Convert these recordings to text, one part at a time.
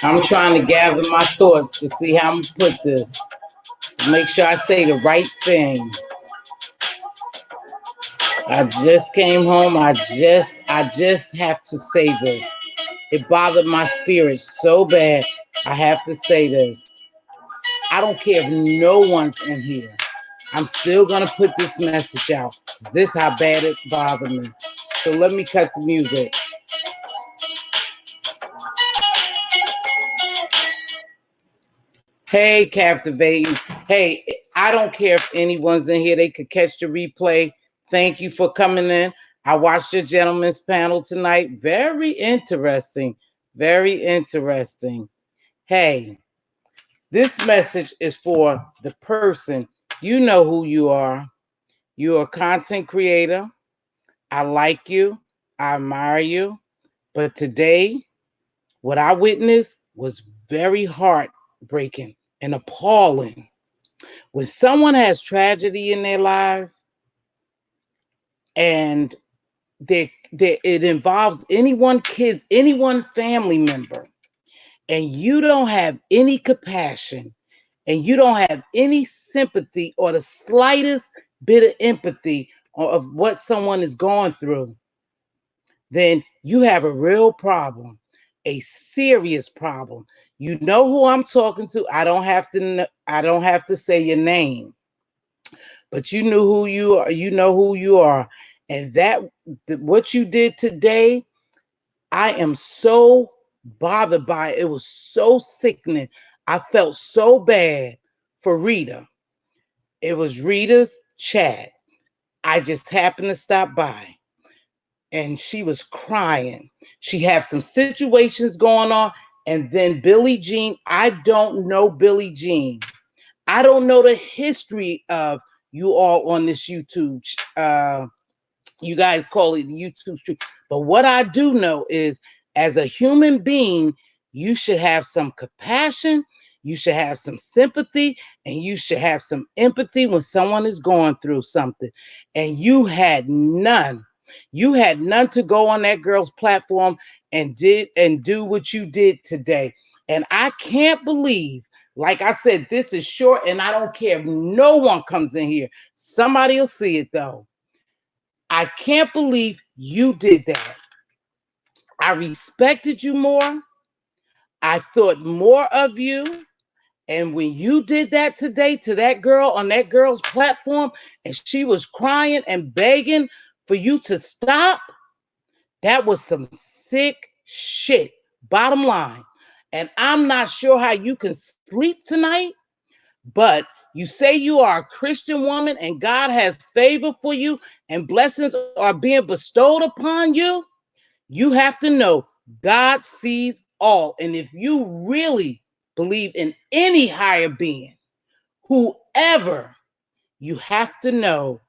I'm trying to gather my thoughts to see how I'm gonna put this. Make sure I say the right thing. I just came home. I just have to say this. It bothered my spirit so bad. I have to say this. I don't care if no one's in here. I'm still gonna put this message out. This how bad it bothered me. So let me cut the music. Hey, captivating. Hey, I don't care if anyone's in here. They could catch the replay. Thank you for coming in. I watched your gentleman's panel tonight. Very interesting. Very interesting. Hey, this message is for the person. You know who you are. You're a content creator. I like you. I admire you. But today, what I witnessed was very heartbreaking and appalling. When someone has tragedy in their life and it involves anyone, kids, anyone family member, and you don't have any compassion and you don't have any sympathy or the slightest bit of empathy of what someone is going through, then you have a real problem, a serious problem. You know who I'm talking to. I don't have to say your name, but you know who you are. You know who you are, and what you did today, I am so bothered by it. It was so sickening. I felt so bad for Rita. It was Rita's chat. I just happened to stop by and she was crying. She had some situations going on. And then Billie Jean, I don't know Billie Jean. I don't know the history of you all on this YouTube. You guys call it YouTube stream. But what I do know is, as a human being, you should have some compassion, you should have some sympathy, and you should have some empathy when someone is going through something. And you had none. You had none to go on that girl's platform and do what you did today. And I can't believe, like I said, this is short, and I don't care if no one comes in here. Somebody will see it though. I can't believe you did that. I respected you more. I thought more of you. And when you did that today to that girl on that girl's platform, and she was crying and begging for you to stop, that was some sick shit. Bottom line. And I'm not sure how you can sleep tonight, but you say you are a Christian woman and God has favor for you and blessings are being bestowed upon you. You have to know God sees all. And if you really believe in any higher being, whoever, you have to know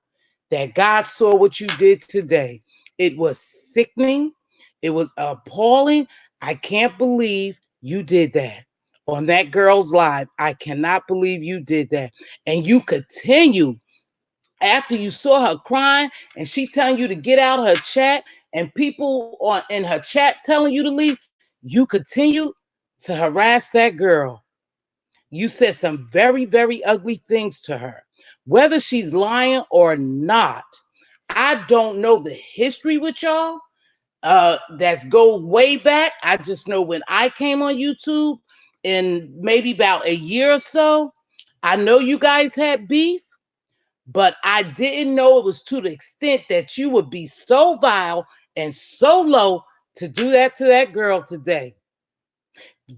that God saw what you did today. It was sickening. It was appalling. I can't believe you did that on that girl's live. I cannot believe you did that. And you continue after you saw her crying and she telling you to get out of her chat and people in her chat telling you to leave, you continue to harass that girl. You said some very, very ugly things to her. Whether she's lying or not, I don't know the history with y'all. That's go way back. I just know when I came on YouTube in maybe about a year or so, I know you guys had beef. But I didn't know it was to the extent that you would be so vile and so low to do that to that girl today.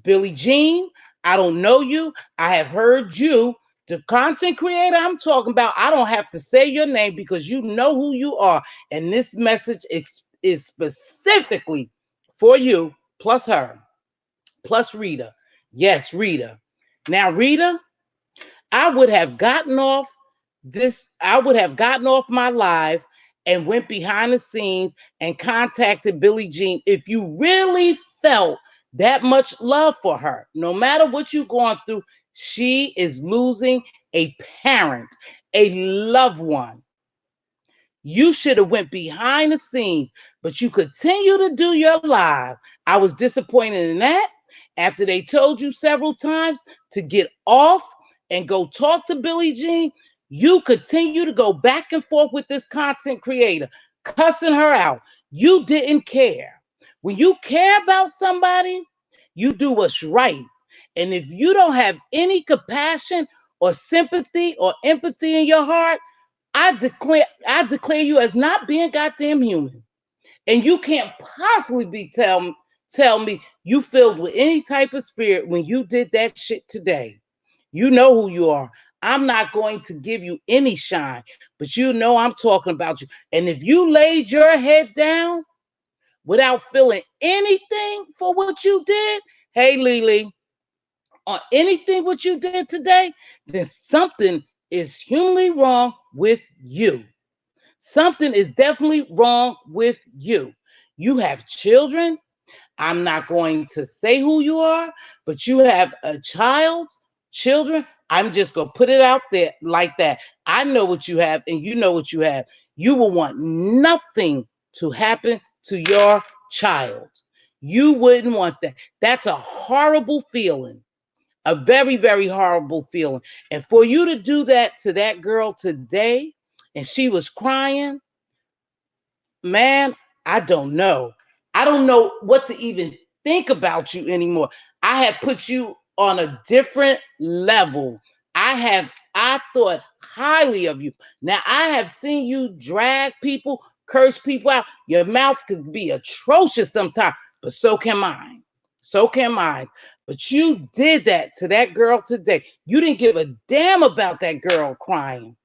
Billie Jean, I don't know you. I have heard you, the content creator I'm talking about. I don't have to say your name because you know who you are. And this message is specifically for you, plus her, plus Rita. Yes, Rita. Now, Rita, I would have gotten off I would have gotten off my live and went behind the scenes and contacted Billie Jean if you really felt that much love for her. No matter what you're going through, she is losing a parent, a loved one. You should have went behind the scenes, but you continue to do your live. I was disappointed in that. After they told you several times to get off and go talk to Billie Jean, you continue to go back and forth with this content creator, cussing her out. You didn't care. When you care about somebody, you do what's right. And if you don't have any compassion or sympathy or empathy in your heart, I declare you as not being goddamn human. And you can't possibly tell me you filled with any type of spirit when you did that shit today. You know who you are. I'm not going to give you any shine, but you know I'm talking about you. And if you laid your head down without feeling anything for what you did, hey Lily, on anything what you did today, then something is humanly wrong with you. Something is definitely wrong with you. You have children. I'm not going to say who you are, but you have a child, children. I'm just going to put it out there like that. I know what you have, and you know what you have. You will want nothing to happen to your child. You wouldn't want that. That's a horrible feeling, a very, very horrible feeling. And for you to do that to that girl today, and she was crying, man, I don't know. I don't know what to even think about you anymore. I have put you on a different level. I thought highly of you. Now I have seen you drag people, curse people out. Your mouth could be atrocious sometimes, but so can mine. So can mine. But you did that to that girl today. You didn't give a damn about that girl crying.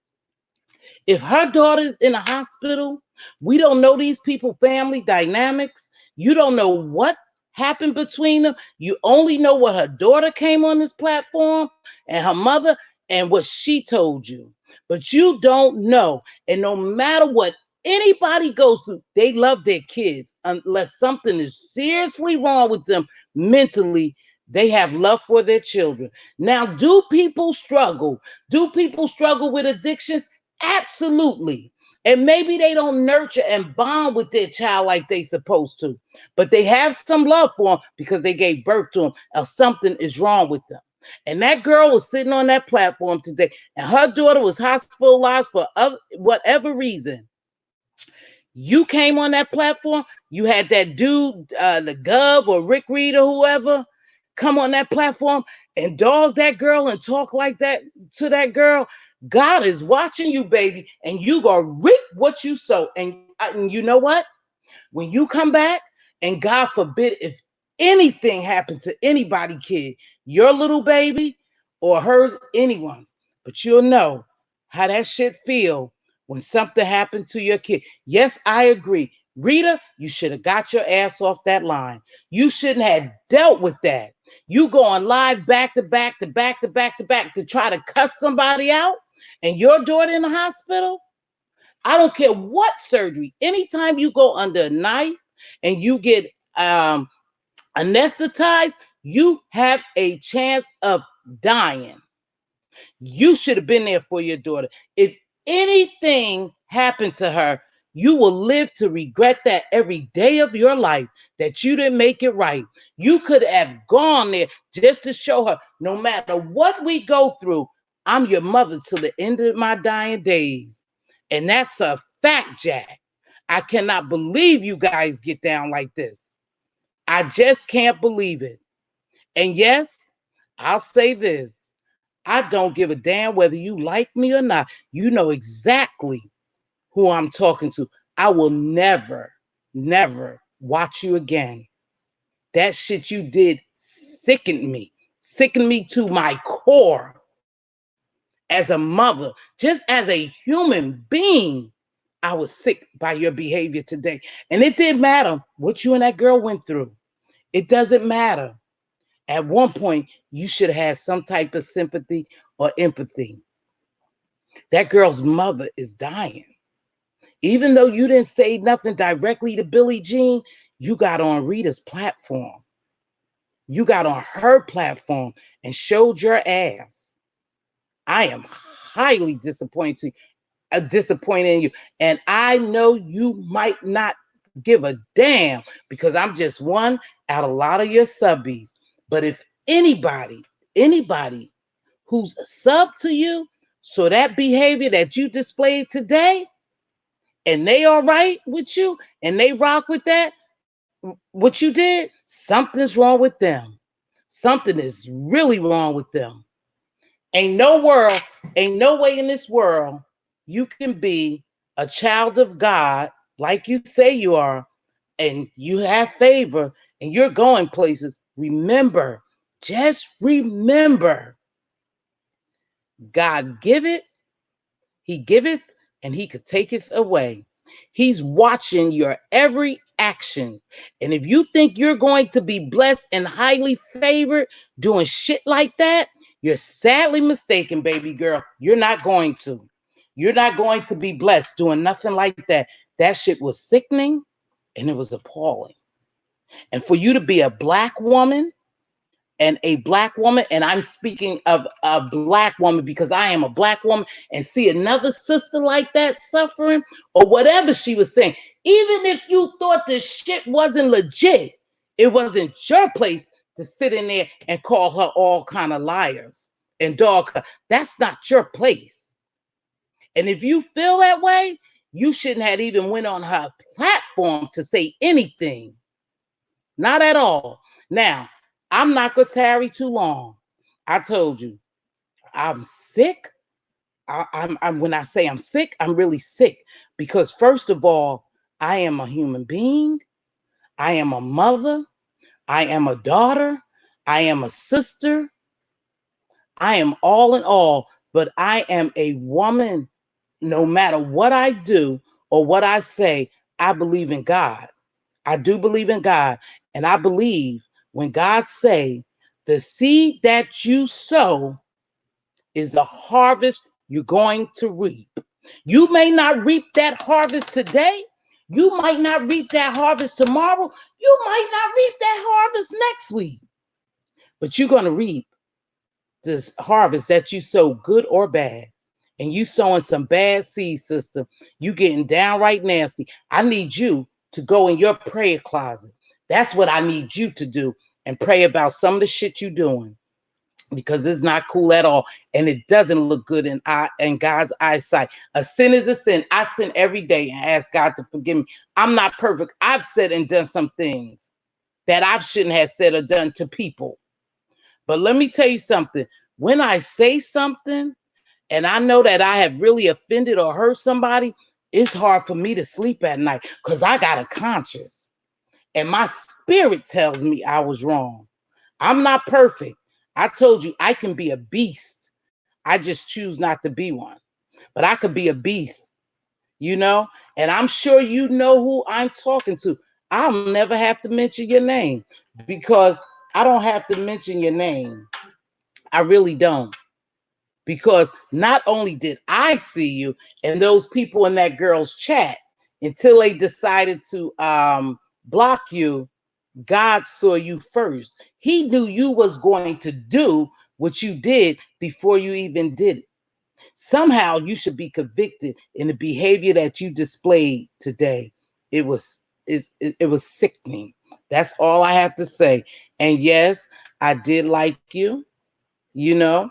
If her daughter's in a hospital, we don't know these people' family dynamics. You don't know what happened between them. You only know what her daughter came on this platform and her mother and what she told you. But you don't know. And no matter what anybody goes through, they love their kids unless something is seriously wrong with them mentally. They have love for their children. Now, do people struggle? Do people struggle with addictions? Absolutely. And maybe they don't nurture and bond with their child like they supposed to, but they have some love for them because they gave birth to them, or something is wrong with them. And that girl was sitting on that platform today, and her daughter was hospitalized for whatever reason. You came on that platform, you had that dude, the Gov or Rick Reed or whoever, come on that platform and dog that girl and talk like that to that girl. God is watching you, baby, and you gonna reap what you sow. And you know what? When you come back, and God forbid if anything happened to anybody, kid, your little baby or hers, anyone's, but you'll know how that shit feel when something happened to your kid. Yes, I agree. Rita, you should have got your ass off that line. You shouldn't have dealt with that. You going live back to back to back to back to back to try to cuss somebody out and your daughter in the hospital. I don't care what surgery. Anytime you go under a knife and you get anesthetized, you have a chance of dying. You should have been there for your daughter. If anything happened to her, you will live to regret that every day of your life that you didn't make it right. You could have gone there just to show her no matter what we go through, I'm your mother till the end of my dying days. And that's a fact, Jack. I cannot believe you guys get down like this. I just can't believe it. And yes, I'll say this. I don't give a damn whether you like me or not. You know exactly who I'm talking to. I will never, never watch you again. That shit you did sickened me to my core as a mother, just as a human being. I was sick by your behavior today. And it didn't matter what you and that girl went through. It doesn't matter. At one point, you should have had some type of sympathy or empathy. That girl's mother is dying. Even though you didn't say nothing directly to Billie Jean, you got on Rita's platform. You got on her platform and showed your ass. I am highly disappointed in you. And I know you might not give a damn because I'm just one out of a lot of your subbies. But if anybody who's a sub to you, so that behavior that you displayed today, and they all right with you, and they rock with that, what you did, something's wrong with them. Something is really wrong with them. Ain't no world, ain't no way in this world you can be a child of God like you say you are, and you have favor and you're going places. Remember, just remember, God giveth, he giveth, and he could taketh away. He's watching your every action. And if you think you're going to be blessed and highly favored doing shit like that, you're sadly mistaken, baby girl. You're not going to. You're not going to be blessed doing nothing like that. That shit was sickening and it was appalling. And for you to be a black woman, and I'm speaking of a black woman because I am a black woman, and see another sister like that suffering, or whatever she was saying, even if you thought the shit wasn't legit, it wasn't your place to sit in there and call her all kind of liars and dog her. That's not your place. And if you feel that way, you shouldn't have even went on her platform to say anything. Not at all. Now, I'm not going to tarry too long. I told you, I'm sick. I'm when I say I'm sick, I'm really sick because first of all, I am a human being. I am a mother. I am a daughter. I am a sister. I am all in all, but I am a woman. No matter what I do or what I say, I believe in God. I do believe in God. And I believe when God say the seed that you sow is the harvest you're going to reap. You may not reap that harvest today. You might not reap that harvest tomorrow. You might not reap that harvest next week. But you're going to reap this harvest that you sow, good or bad. And you sowing some bad seeds, sister. You getting downright nasty. I need you to go in your prayer closet. That's what I need you to do, and pray about some of the shit you doing, because it's not cool at all, and it doesn't look good in God's eyesight. A sin is a sin. I sin every day and ask God to forgive me. I'm not perfect. I've said and done some things that I shouldn't have said or done to people. But let me tell you something. When I say something and I know that I have really offended or hurt somebody, it's hard for me to sleep at night because I got a conscience. And my spirit tells me I was wrong. I'm not perfect. I told you I can be a beast. I just choose not to be one. But I could be a beast, you know? And I'm sure you know who I'm talking to. I'll never have to mention your name because I don't have to mention your name. I really don't. Because not only did I see you and those people in that girl's chat until they decided to block you, God saw you first. He knew you was going to do what you did before you even did it. Somehow you should be convicted in the behavior that you displayed today. It was sickening. That's all I have to say. And yes, I did like you, you know,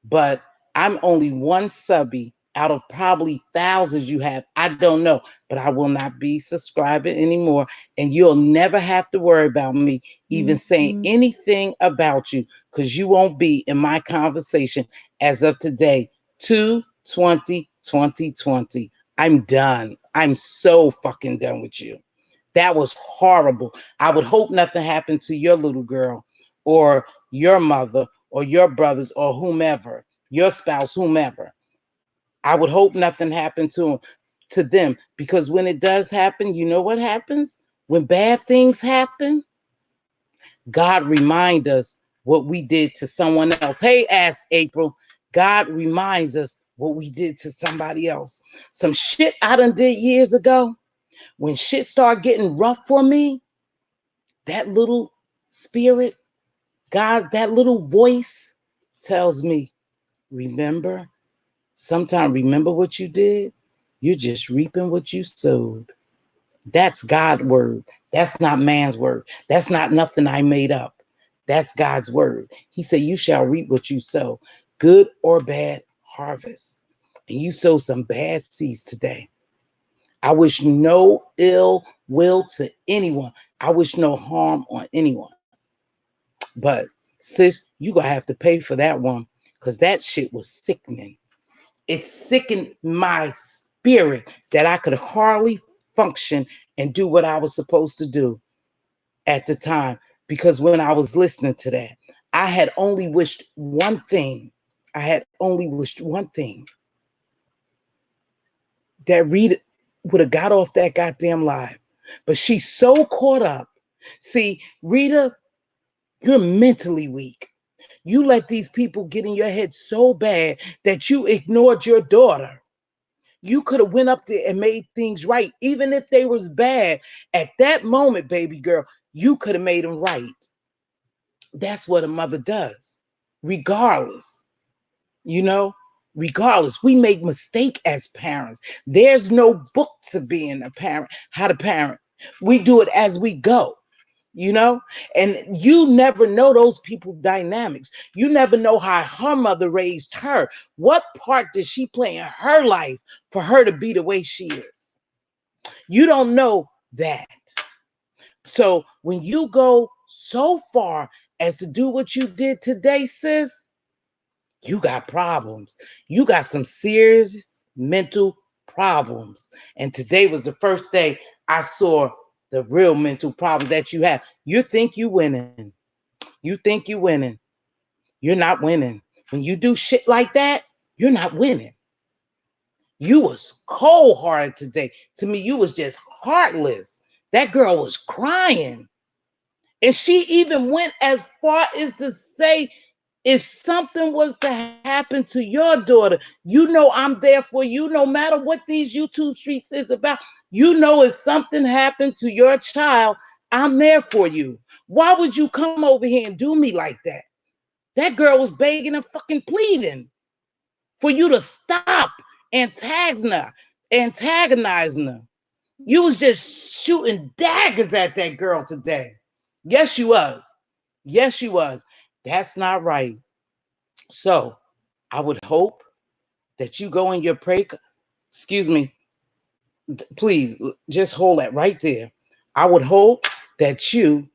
but I'm only one subby out of probably thousands you have. I don't know, but I will not be subscribing anymore. And you'll never have to worry about me even saying anything about you, because you won't be in my conversation as of today, 2/20/2020. I'm done. I'm so fucking done with you. That was horrible. I would hope nothing happened to your little girl or your mother or your brothers or whomever, your spouse, whomever. I would hope nothing happened to them, because when it does happen, you know what happens? When bad things happen, God remind us what we did to someone else. Hey, ask April. God reminds us what we did to somebody else. Some shit I done did years ago. When shit started getting rough for me, that little spirit, God, that little voice tells me, remember, sometimes remember what you did. You're just reaping what you sowed. That's God's word. That's not man's word. That's not nothing I made up. That's God's word. He said, you shall reap what you sow, good or bad harvest. And you sow some bad seeds today. I wish no ill will to anyone. I wish no harm on anyone. But sis, you gonna have to pay for that one, because that shit was sickening. It sickened my spirit that I could hardly function and do what I was supposed to do at the time. Because when I was listening to that, I had only wished one thing. I had only wished one thing, that Rita would have got off that goddamn live. But she's so caught up. See, Rita, you're mentally weak. You let these people get in your head so bad that you ignored your daughter. You could have went up there and made things right, even if they was bad. At that moment, baby girl, you could have made them right. That's what a mother does, regardless. You know, regardless, we make mistake as parents. There's no book to being a parent, how to parent. We do it as we go. You know, and you never know those people dynamics. You never know how her mother raised her. What part did she play in her life for her to be the way she is? You don't know that. So when you go so far as to do what you did today, sis, you got problems. You got some serious mental problems. And today was the first day I saw the real mental problems that you have. You think you winning. You think you winning. You're not winning. When you do shit like that, you're not winning. You was cold-hearted today. To me, you was just heartless. That girl was crying. And she even went as far as to say, if something was to happen to your daughter, you know I'm there for you, no matter what these YouTube streets is about. You know, if something happened to your child, I'm there for you. Why would you come over here and do me like that? That girl was begging and fucking pleading for you to stop antagonizing her. You was just shooting daggers at that girl today. Yes, you was. Yes, you was. That's not right. So I would hope that you go in your prayer. Excuse me. Please just hold that right there. I would hope that you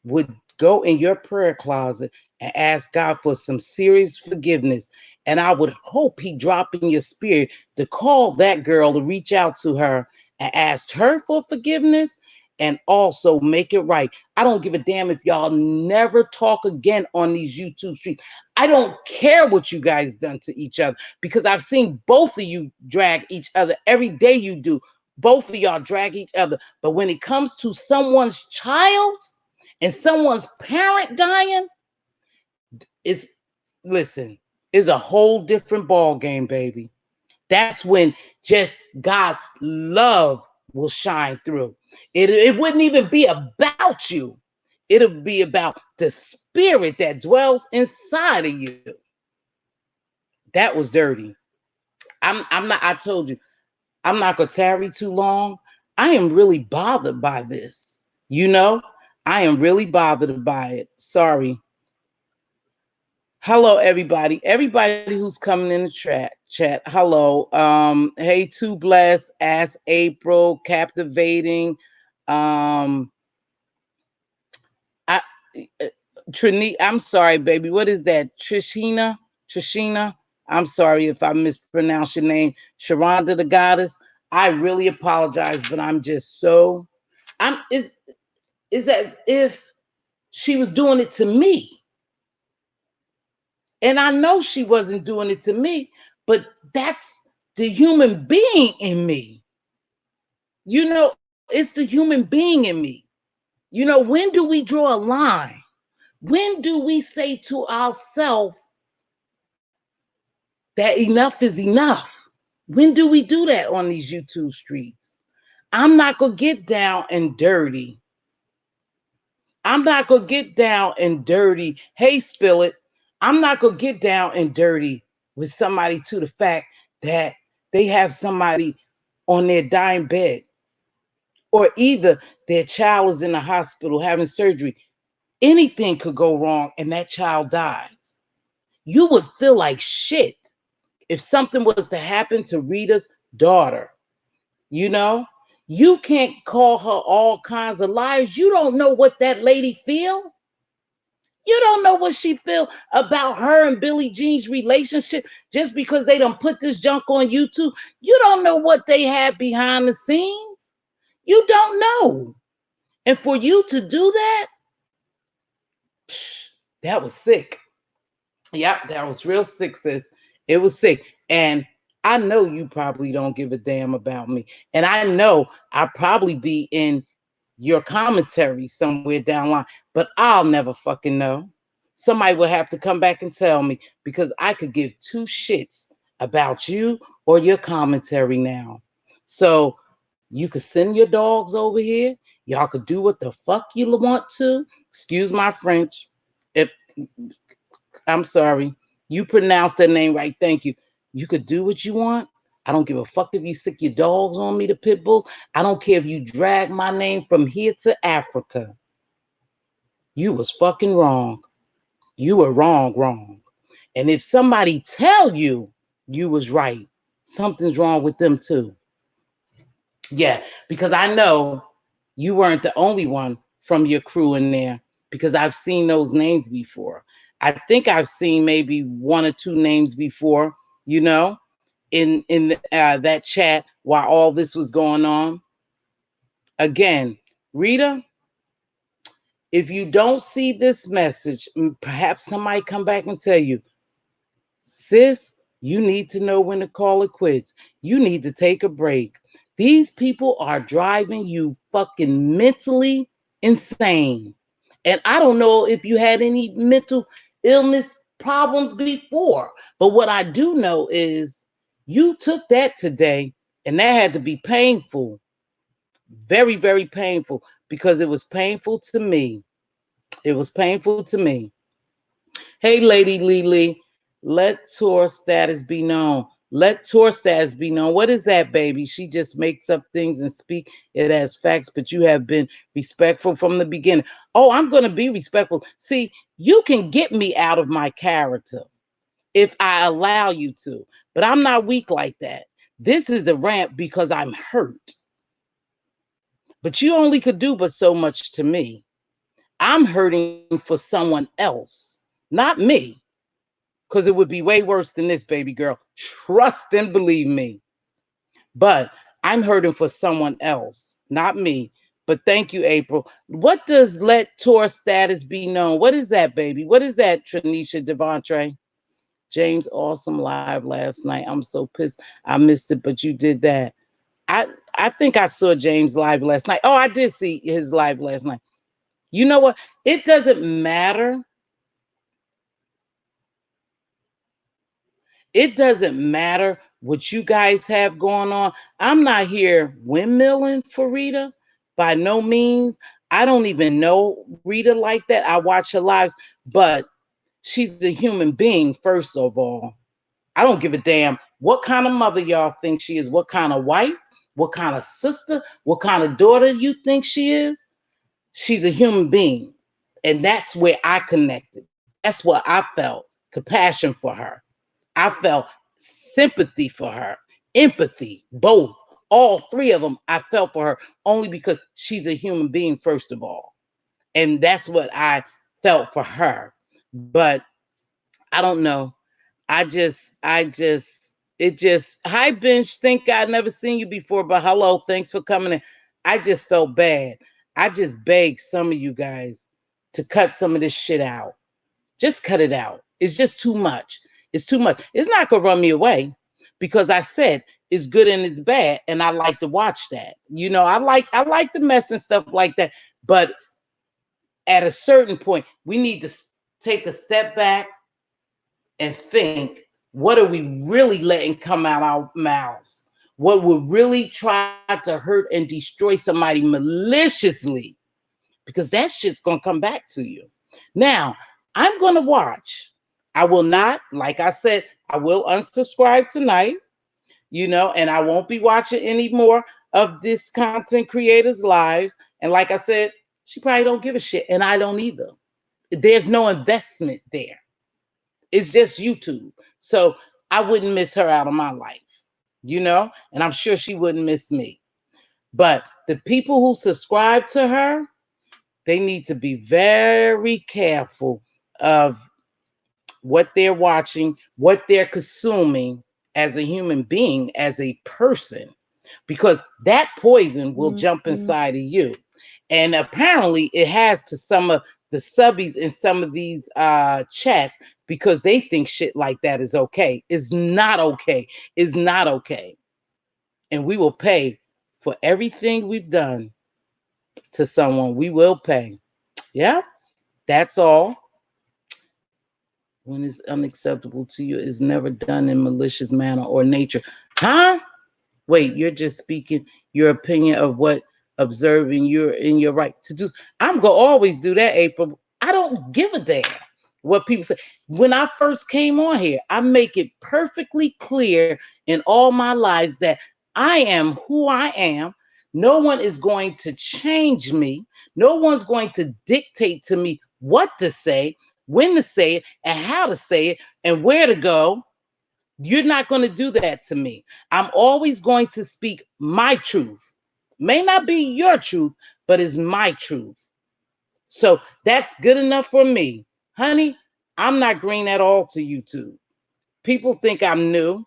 would go in your prayer closet and ask God for some serious forgiveness. And I would hope he drop in your spirit to call that girl, to reach out to her and ask her for forgiveness and also make it right. I don't give a damn if y'all never talk again on these YouTube streets. I don't care what you guys done to each other, because I've seen both of you drag each other every day. You do. Both of y'all drag each other. But when it comes to someone's child and someone's parent dying, it's, listen, it's a whole different ball game, baby. That's when just God's love will shine through. It wouldn't even be about you. It'll be about the spirit that dwells inside of you. That was dirty. I'm not, I told you, I'm not gonna tarry too long. I am really bothered by this. You know, I am really bothered by it. Sorry. Hello, everybody. Everybody who's coming in the chat. Hello. Hey, too blessed, ask April, captivating. Um, I Trini, I'm sorry, baby. What is that? Trishina? Trishina? I'm sorry if I mispronounced your name. Sharonda the goddess. I really apologize, but I'm just so is as if she was doing it to me. And I know she wasn't doing it to me, but that's the human being in me. You know, it's the human being in me. You know, when do we draw a line? When do we say to ourselves that enough is enough? When do we do that on these YouTube streets? I'm not going to get down and dirty. I'm not going to get down and dirty. Hey, spill it. I'm not going to get down and dirty with somebody to the fact that they have somebody on their dying bed, or either their child is in the hospital having surgery. Anything could go wrong and that child dies. You would feel like shit if something was to happen to Rita's daughter. You know, you can't call her all kinds of lies. You don't know what that lady feel. You don't know what she feel about her and Billie Jean's relationship just because they don't put this junk on YouTube. You don't know what they have behind the scenes. You don't know. And for you to do that, that was sick. Yep, that was real sick, sis. It was sick. And I know you probably don't give a damn about me. And I know I'll probably be in your commentary somewhere down the line, but I'll never fucking know. Somebody will have to come back and tell me, because I could give two shits about you or your commentary now. So you could send your dogs over here. Y'all could do what the fuck you want to. Excuse my French. If I'm sorry, you pronounced that name right. Thank you. You could do what you want. I don't give a fuck if you sick your dogs on me, the pit bulls. I don't care if you drag my name from here to Africa. You was fucking wrong. You were wrong. And if somebody tell you you was right, something's wrong with them too. Yeah, because I know you weren't the only one from your crew in there, because I've seen those names before. I think I've seen maybe one or two names before, you know, in that chat while all this was going on. Again, Rita, if you don't see this message, perhaps somebody come back and tell you, sis, you need to know when to call it quits. You need to take a break. These people are driving you fucking mentally insane. And I don't know if you had any mental illness problems before, but what I do know is you took that today, and that had to be painful. Very, very painful, because it was painful to me. It was painful to me. Hey, Lady Lily, let tour status be known. Let tour status be known. What is that, baby? She just makes up things and speak it as facts, but you have been respectful from the beginning. Oh, I'm going to be respectful. See, you can get me out of my character if I allow you to, but I'm not weak like that. This is a rant because I'm hurt. But you only could do but so much to me. I'm hurting for someone else, not me, because it would be way worse than this, baby girl. Trust and believe me. But I'm hurting for someone else, not me. But thank you, April. What does let tour status be known? What is that, baby? What is that, Tranisha Devontre? James, awesome live last night. I'm so pissed I missed it, but you did that. I I think I saw James live last night. Oh, I did see his live last night. You know what? It doesn't matter. It doesn't matter what you guys have going on. I'm not here windmilling for Rita by no means. I don't even know Rita like that. I watch her lives, but she's a human being, first of all. I don't give a damn what kind of mother y'all think she is, what kind of wife, what kind of sister, what kind of daughter you think she is. She's a human being. And that's where I connected. That's what I felt compassion for her. I felt sympathy for her, empathy, both, all three of them. I felt for her only because she's a human being, first of all. And that's what I felt for her. But I don't know. Hi, Bench. Think I'd never seen you before, but hello, thanks for coming in. I just felt bad. I just begged some of you guys to cut some of this shit out. Just cut it out. It's just too much. It's too much. It's not gonna run me away because I said it's good and it's bad, and I like to watch that. I like the mess and stuff like that. But at a certain point, we need to take a step back and think, what are we really letting come out our mouths? What would really try to hurt and destroy somebody maliciously? Because that shit's gonna come back to you. Now, I'm gonna watch. I will not, like I said, I will unsubscribe tonight, and I won't be watching any more of this content creators' lives. And like I said, she probably don't give a shit, and I don't either. There's no investment there. It's just YouTube. So I wouldn't miss her out of my life, and I'm sure she wouldn't miss me. But the people who subscribe to her, they need to be very careful of what they're watching, what they're consuming as a human being, as a person, because that poison will jump inside of you. And apparently it has to some of the subbies in some of these chats, because they think shit like that is okay. It's not okay. It's not okay. And we will pay for everything we've done to someone. We will pay. Yeah, that's all. When it's unacceptable to you, is never done in malicious manner or nature. Huh? Wait, you're just speaking your opinion of what observing you're in your right to do. I'm gonna always do that, April. I don't give a damn what people say. When I first came on here, I make it perfectly clear in all my lives that I am who I am. No one is going to change me. No one's going to dictate to me what to say, when to say it, and how to say it, and where to go. You're not going to do that to me. I'm always going to speak my truth. May not be your truth, but it's my truth. So that's good enough for me. Honey, I'm not green at all to YouTube. People think I'm new.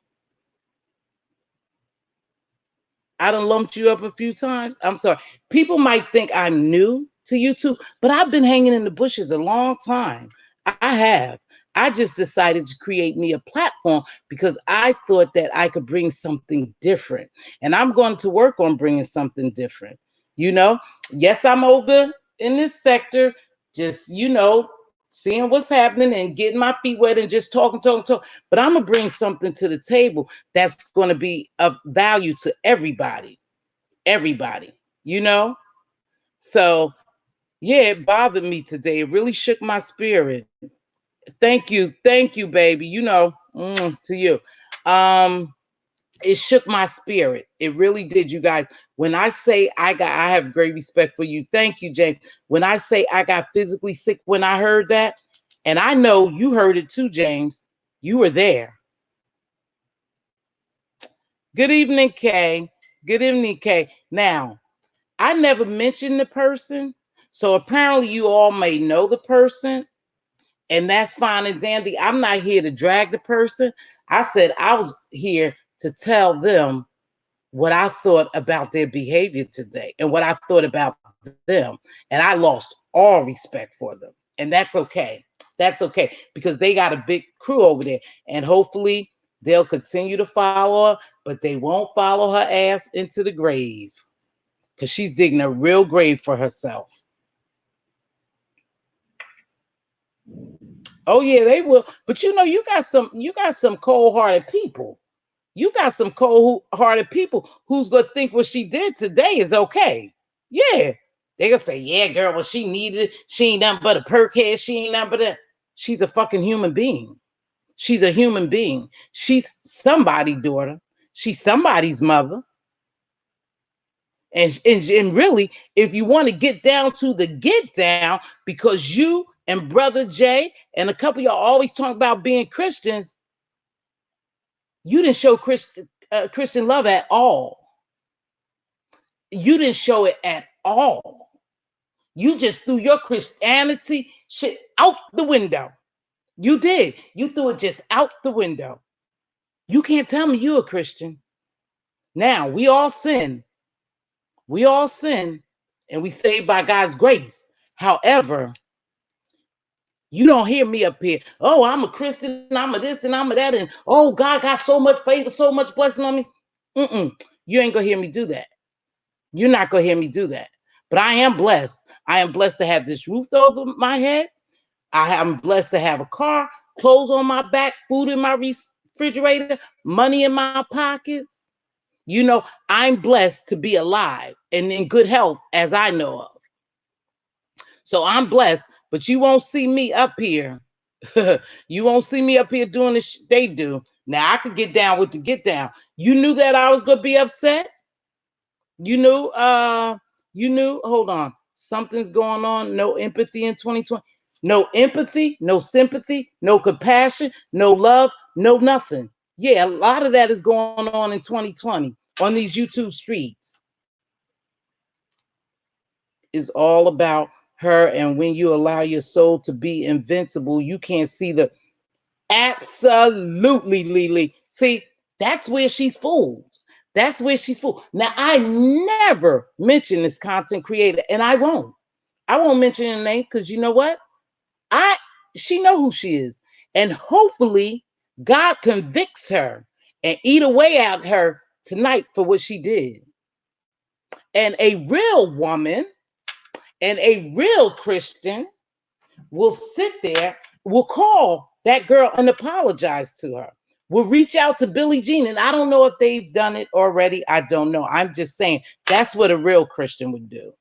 I done lumped you up a few times. I'm sorry. People might think I'm new to YouTube, but I've been hanging in the bushes a long time. I have. I just decided to create me a platform because I thought that I could bring something different. And I'm going to work on bringing something different. Yes, I'm over in this sector, just, seeing what's happening and getting my feet wet and just talking. But I'm going to bring something to the table that's going to be of value to everybody. Everybody, So, yeah, it bothered me today. It really shook my spirit. Thank you, baby. To you. It shook my spirit. It really did, you guys. When I say I have great respect for you. Thank you, James. When I say I got physically sick when I heard that, and I know you heard it too, James. You were there. Good evening, Kay. Good evening, Kay. Now, I never mentioned the person, so apparently you all may know the person. And that's fine and dandy. I'm not here to drag the person. I said I was here to tell them what I thought about their behavior today and what I thought about them. And I lost all respect for them. And that's okay. That's okay, because they got a big crew over there. And hopefully they'll continue to follow her, but they won't follow her ass into the grave, because she's digging a real grave for herself. Oh yeah, they will. But you got some cold-hearted people. You got some cold-hearted people who's gonna think what she did today is okay. Yeah. They gonna say, yeah, girl, well, she needed it. She ain't nothing but a perk head. She ain't nothing but a. She's a fucking human being. She's a human being. She's somebody's daughter. She's somebody's mother. And really, if you want to get down to the get down, because you and Brother Jay and a couple of y'all always talk about being Christians, You didn't show Christian love at all. You didn't show it at all. You just threw your Christianity shit out the window. You did. You threw it just out the window. You can't tell me you're a Christian. Now, we all sin. We all sin, and we saved by God's grace. However, you don't hear me up here. Oh, I'm a Christian. I'm a this and I'm a that. And oh, God got so much favor, so much blessing on me. You ain't going to hear me do that. You're not going to hear me do that. But I am blessed. I am blessed to have this roof over my head. I am blessed to have a car, clothes on my back, food in my refrigerator, money in my pockets. You know, I'm blessed to be alive and in good health, as I know of. So I'm blessed, but you won't see me up here. You won't see me up here doing the shit they do. Now I could get down with the get down. You knew that I was gonna be upset. You knew, hold on. Something's going on. No empathy in 2020. No empathy, no sympathy, no compassion, no love, no nothing. Yeah, a lot of that is going on in 2020 on these YouTube streets. Is all about her, and when you allow your soul to be invincible, you can't see the absolutely Lily. See, that's where she's fooled. That's where she's fooled. Now, I never mention this content creator, and I won't. I won't mention her name because you know what? She know who she is, and hopefully God convicts her and eat away at her tonight for what she did. And a real woman and a real Christian will sit there, will call that girl and apologize to her. Will reach out to Billie Jean. And I don't know if they've done it already. I don't know. I'm just saying that's what a real Christian would do.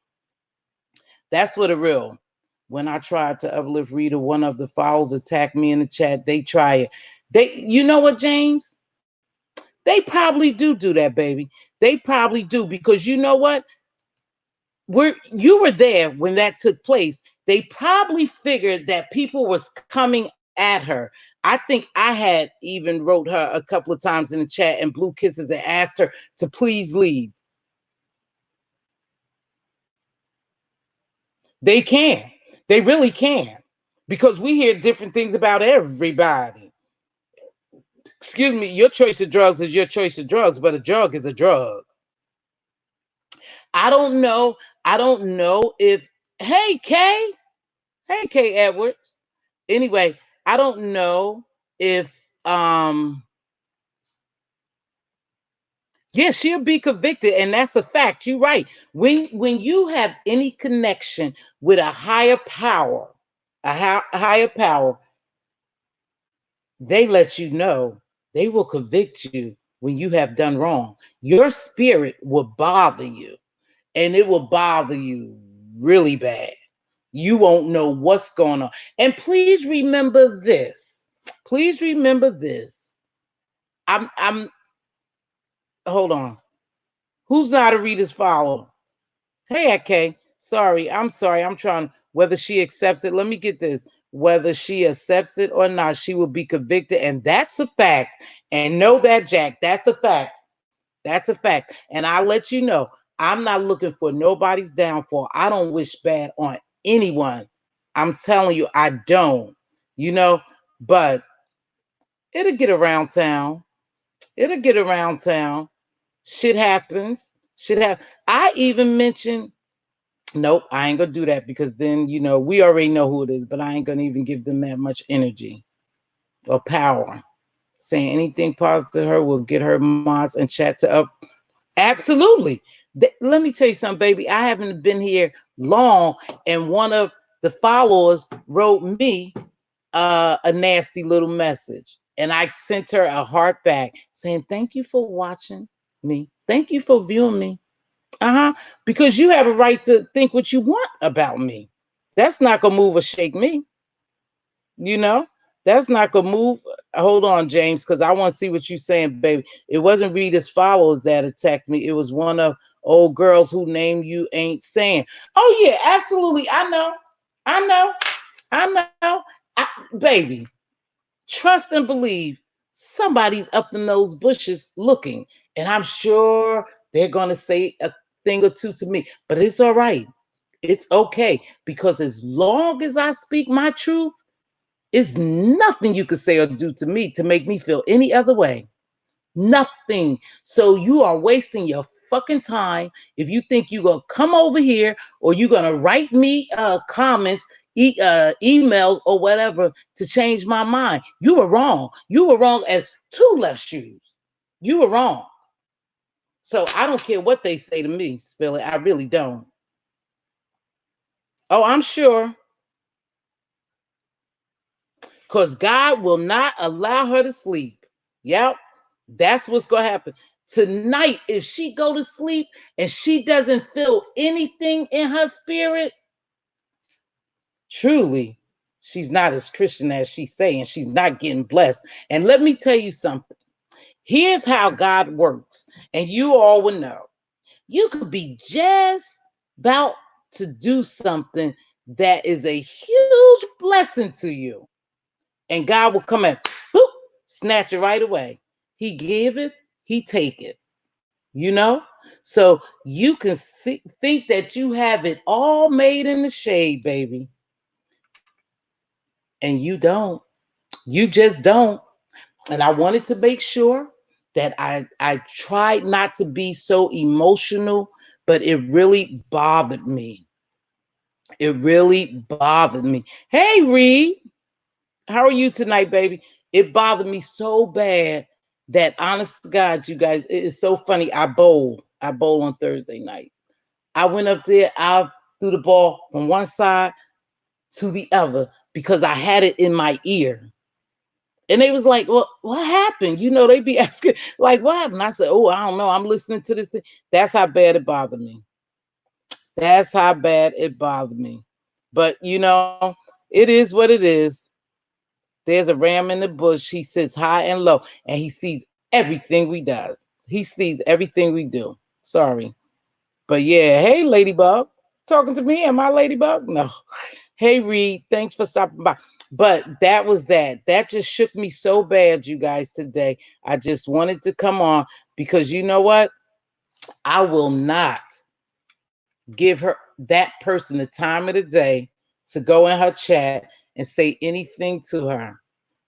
That's what a real. When I tried to uplift Rita, one of the fowls attacked me in the chat. They try it. You know what, James? They probably do that, baby. They probably do, because you know what? You were there when that took place. They probably figured that people was coming at her. I think I had even wrote her a couple of times in the chat and blew kisses and asked her to please leave. They can. They really can. Because we hear different things about everybody. Excuse me, your choice of drugs is your choice of drugs, but a drug is a drug. I don't know. I don't know if, hey, Kay. Hey, Kay Edwards. Anyway, I don't know if yeah, she'll be convicted, and that's a fact. You're right. When you have any connection with a higher power, higher power, they let you know. They will convict you when you have done wrong. Your spirit will bother you, and it will bother you really bad. You won't know what's going on. And please remember this. Please remember this. I'm hold on. Who's not a reader's follower? Hey, AK. Sorry. I'm sorry. I'm trying, whether she accepts it. Let me get this. Whether she accepts it or not, she will be convicted. And that's a fact. And know that, Jack. That's a fact. That's a fact. And I'll let you know, I'm not looking for nobody's downfall. I don't wish bad on anyone. I'm telling you, I don't, but it'll get around town. It'll get around town. Shit happens. I even mentioned, nope, I ain't gonna do that, because then, we already know who it is, but I ain't gonna even give them that much energy or power. Saying anything positive to her will get her mods and chat to up. Absolutely. Let me tell you something, baby. I haven't been here long, and one of the followers wrote me a nasty little message, and I sent her a heart back saying, thank you for watching me. Thank you for viewing me. Because you have a right to think what you want about me. That's not going to move or shake me. That's not going to move. Hold on, James, because I want to see what you're saying, baby. It wasn't Rita's followers that attacked me. It was one of old girls who name you ain't saying. Oh, yeah, absolutely. I know. Baby, trust and believe. somebody's up in those bushes looking. And I'm sure they're going to say a thing or two to me, but it's all right. It's okay. Because as long as I speak my truth, it's nothing you could say or do to me to make me feel any other way. Nothing. So you are wasting your fucking time if you think you're gonna come over here or you're gonna write me comments, emails or whatever to change my mind. You were wrong. You were wrong as two left shoes. You were wrong. So I don't care what they say to me, Spill it. I really don't. Oh, I'm sure. Because God will not allow her to sleep. Yep. That's what's going to happen. Tonight, if she go to sleep and she doesn't feel anything in her spirit, truly, she's not as Christian as she's saying. She's not getting blessed. And let me tell you something. Here's how God works. And you all will know. You could be just about to do something that is a huge blessing to you. And God will come and boop, snatch it right away. He giveth, he taketh. You know? So you can think that you have it all made in the shade, baby. And you don't. You just don't. And I wanted to make sure that I tried not to be so emotional, but it really bothered me. It really bothered me. Hey, Reed. How are you tonight, baby? It bothered me so bad that, honest to God, you guys, it is so funny. I bowl. I bowl on Thursday night. I went up there. I threw the ball from one side to the other because I had it in my ear. And they was like, well, what happened? You know, they be asking, like, what happened? I said, oh, I don't know. I'm listening to this thing. That's how bad it bothered me. That's how bad it bothered me. But, you know, it is what it is. There's a ram in the bush. He sits high and low, and he sees everything we does. He sees everything we do. Sorry. But yeah, hey, Ladybug. Talking to me? Am I Ladybug? No. Hey, Reed. Thanks for stopping by. But that was that. That just shook me so bad, you guys, today. I just wanted to come on because you know what? I will not give her that person the time of the day to go in her chat and say anything to her.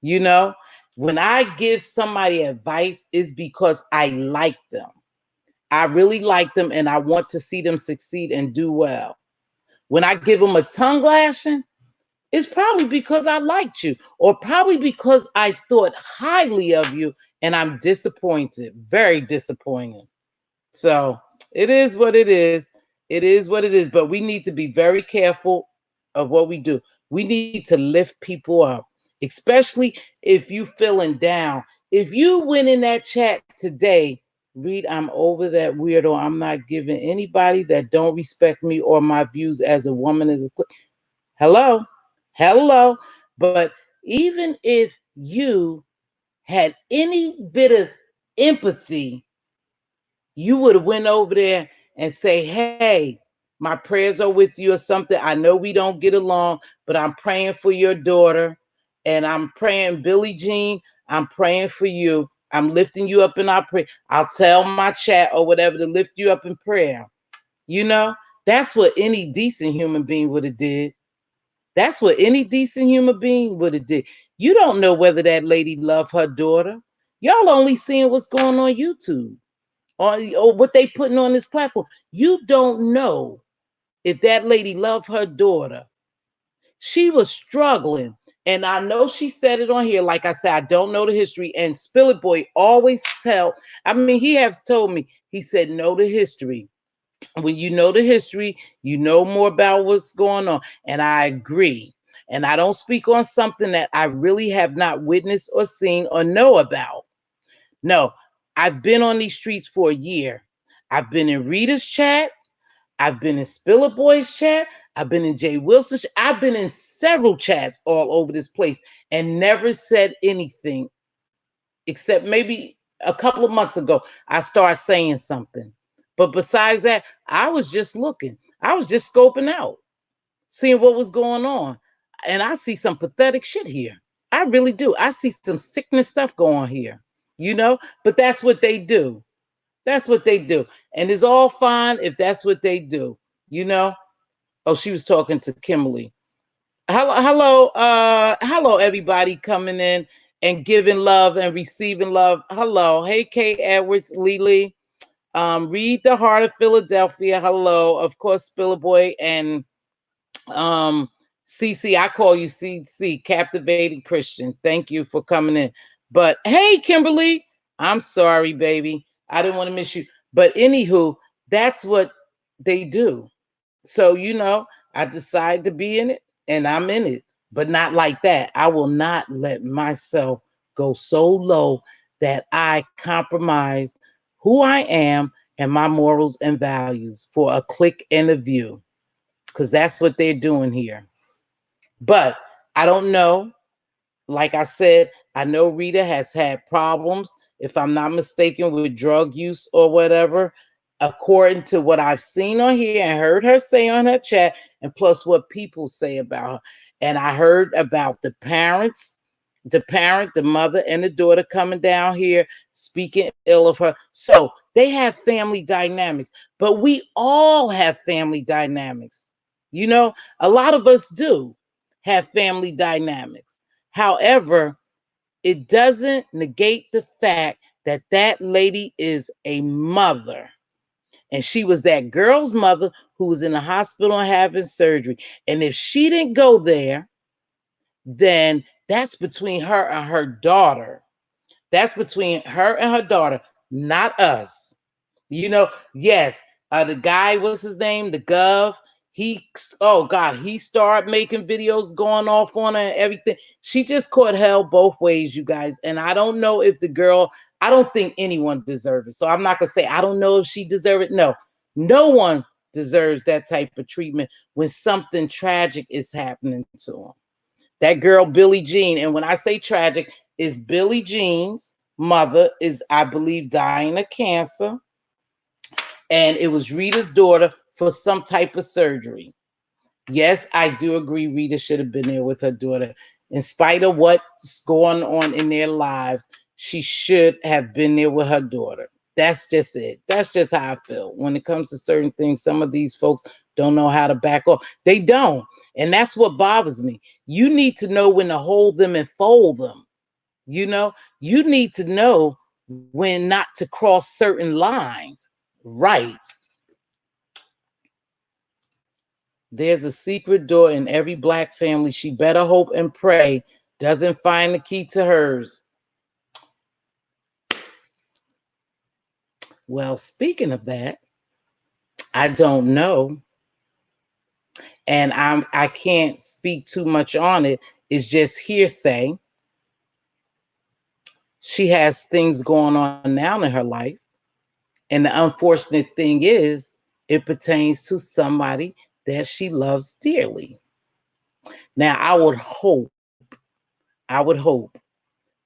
You know, when I give somebody advice, it's because I like them. I really like them and I want to see them succeed and do well. When I give them a tongue lashing, it's probably because I liked you or probably because I thought highly of you and I'm disappointed, very disappointed. So it is what it is. It is what it is. But we need to be very careful of what we do. We need to lift people up, especially if you feeling down. If you went in that chat today, Read, I'm over that weirdo. I'm not giving anybody that don't respect me or my views as a woman as a hello, hello. But even if you had any bit of empathy, you would have went over there and say, hey, my prayers are with you or something. I know we don't get along, but I'm praying for your daughter. And I'm praying, Billie Jean, I'm praying for you. I'm lifting you up in our prayer. I'll tell my chat or whatever to lift you up in prayer. You know, that's what any decent human being would have did. That's what any decent human being would have did. You don't know whether that lady loved her daughter. Y'all only seeing what's going on YouTube or what they putting on this platform. You don't know if that lady loved her daughter. She was struggling. And I know she said it on here. Like I said, I don't know the history. And Spill It Boy always I mean, he has told me, he said, know the history. When you know the history, you know more about what's going on. And I agree. And I don't speak on something that I really have not witnessed or seen or know about. No, I've been on these streets for a year. I've been in Rita's chat. I've been in Spiller Boy's chat. I've been in Jay Wilson's. I've been in several chats all over this place and never said anything except maybe a couple of months ago, I started saying something. But besides that, I was just looking. I was just scoping out, seeing what was going on. And I see some pathetic shit here. I really do. I see some sickness stuff going on here, you know, but that's what they do. That's what they do. And it's all fine if that's what they do, you know. Oh, she was talking to Kimberly. Hello, everybody coming in and giving love and receiving love. Hello. Hey, Kay Edwards, Lily. Read the Heart of Philadelphia. Hello. Of course, Spiller and um CC, I call you CC, Captivating Christian. Thank you for coming in. But hey, Kimberly, I'm sorry, baby. I didn't want to miss you. But anywho, that's what they do. So, you know, I decided to be in it and I'm in it, but not like that. I will not let myself go so low that I compromise who I am and my morals and values for a click and a view, because that's what they're doing here. But I don't know. Like I said, I know Rita has had problems, if I'm not mistaken, with drug use or whatever, according to what I've seen on here and heard her say on her chat, and plus what people say about her. And I heard about the mother, and the daughter coming down here speaking ill of her. So they have family dynamics, but we all have family dynamics. You know, a lot of us do have family dynamics. However, it doesn't negate the fact that that lady is a mother. And she was that girl's mother who was in the hospital having surgery. And if she didn't go there, then that's between her and her daughter. That's between her and her daughter, not us. You know, yes, the guy, what's his name? The Gov. He, oh God, he started making videos going off on her and everything. She just caught hell both ways, you guys. And I don't know if the girl, I don't think anyone deserves it. So I'm not gonna say I don't know if she deserved it. No, no one deserves that type of treatment when something tragic is happening to them. That girl, Billie Jean, and when I say tragic, is Billie Jean's mother is, I believe, dying of cancer, and it was Rita's daughter for some type of surgery. Yes, I do agree Rita should have been there with her daughter. In spite of what's going on in their lives, she should have been there with her daughter. That's just it. That's just how I feel. When it comes to certain things, some of these folks don't know how to back off. They don't. And that's what bothers me. You need to know when to hold them and fold them. You know, you need to know when not to cross certain lines. Right. There's a secret door in every Black family. She better hope and pray doesn't find the key to hers. Well, speaking of that, I don't know. And I can't speak too much on it. It's just hearsay. She has things going on now in her life. And the unfortunate thing is, it pertains to somebody that she loves dearly. Now, I would hope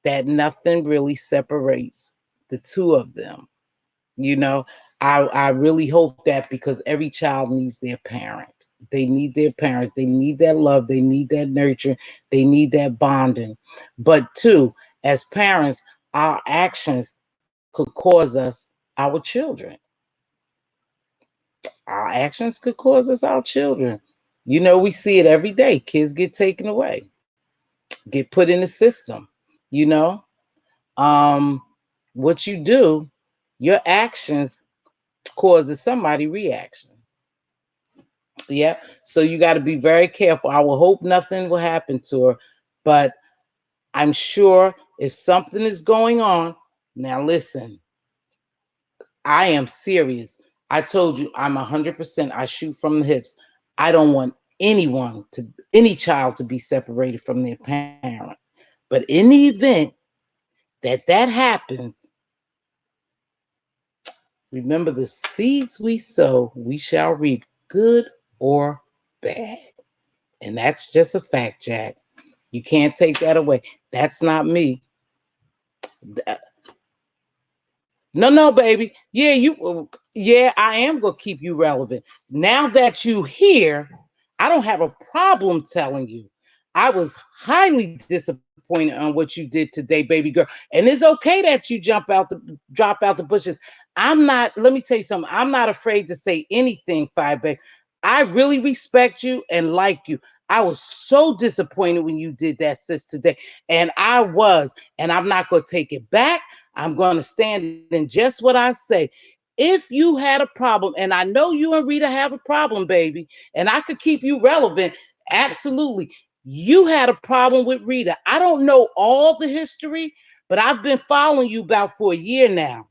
that nothing really separates the two of them. You know, I really hope that, because every child needs their parent. They need their parents. They need that love. They need that nurture. They need that bonding. But too, as parents, our actions could cause us our children. Our actions could cause us our children. You know, we see it every day. Kids get taken away, get put in the system, you know. Um, what you do, your actions causes somebody reaction. Yeah. So you got to be very careful. I will hope nothing will happen to her, but I'm sure if something is going on, now listen, I am serious. I told you I'm 100%. I shoot from the hips. I don't want any child to be separated from their parent. But in the event that happens, remember, the seeds we sow, we shall reap, good or bad. And that's just a fact, Jack. You can't take that away. That's not me. No, baby. Yeah, I am gonna keep you relevant. Now that you here, I don't have a problem telling you. I was highly disappointed disappointed on what you did today, baby girl. And it's okay that you drop out the bushes. I'm not, let me tell you something. I'm not afraid to say anything, Five Babe. I really respect you and like you. I was so disappointed when you did that, sis, today. And I was, and I'm not going to take it back. I'm going to stand in just what I say. If you had a problem, and I know you and Rita have a problem, baby, and I could keep you relevant, absolutely. You had a problem with Rita. I don't know all the history, but I've been following you about for a year now.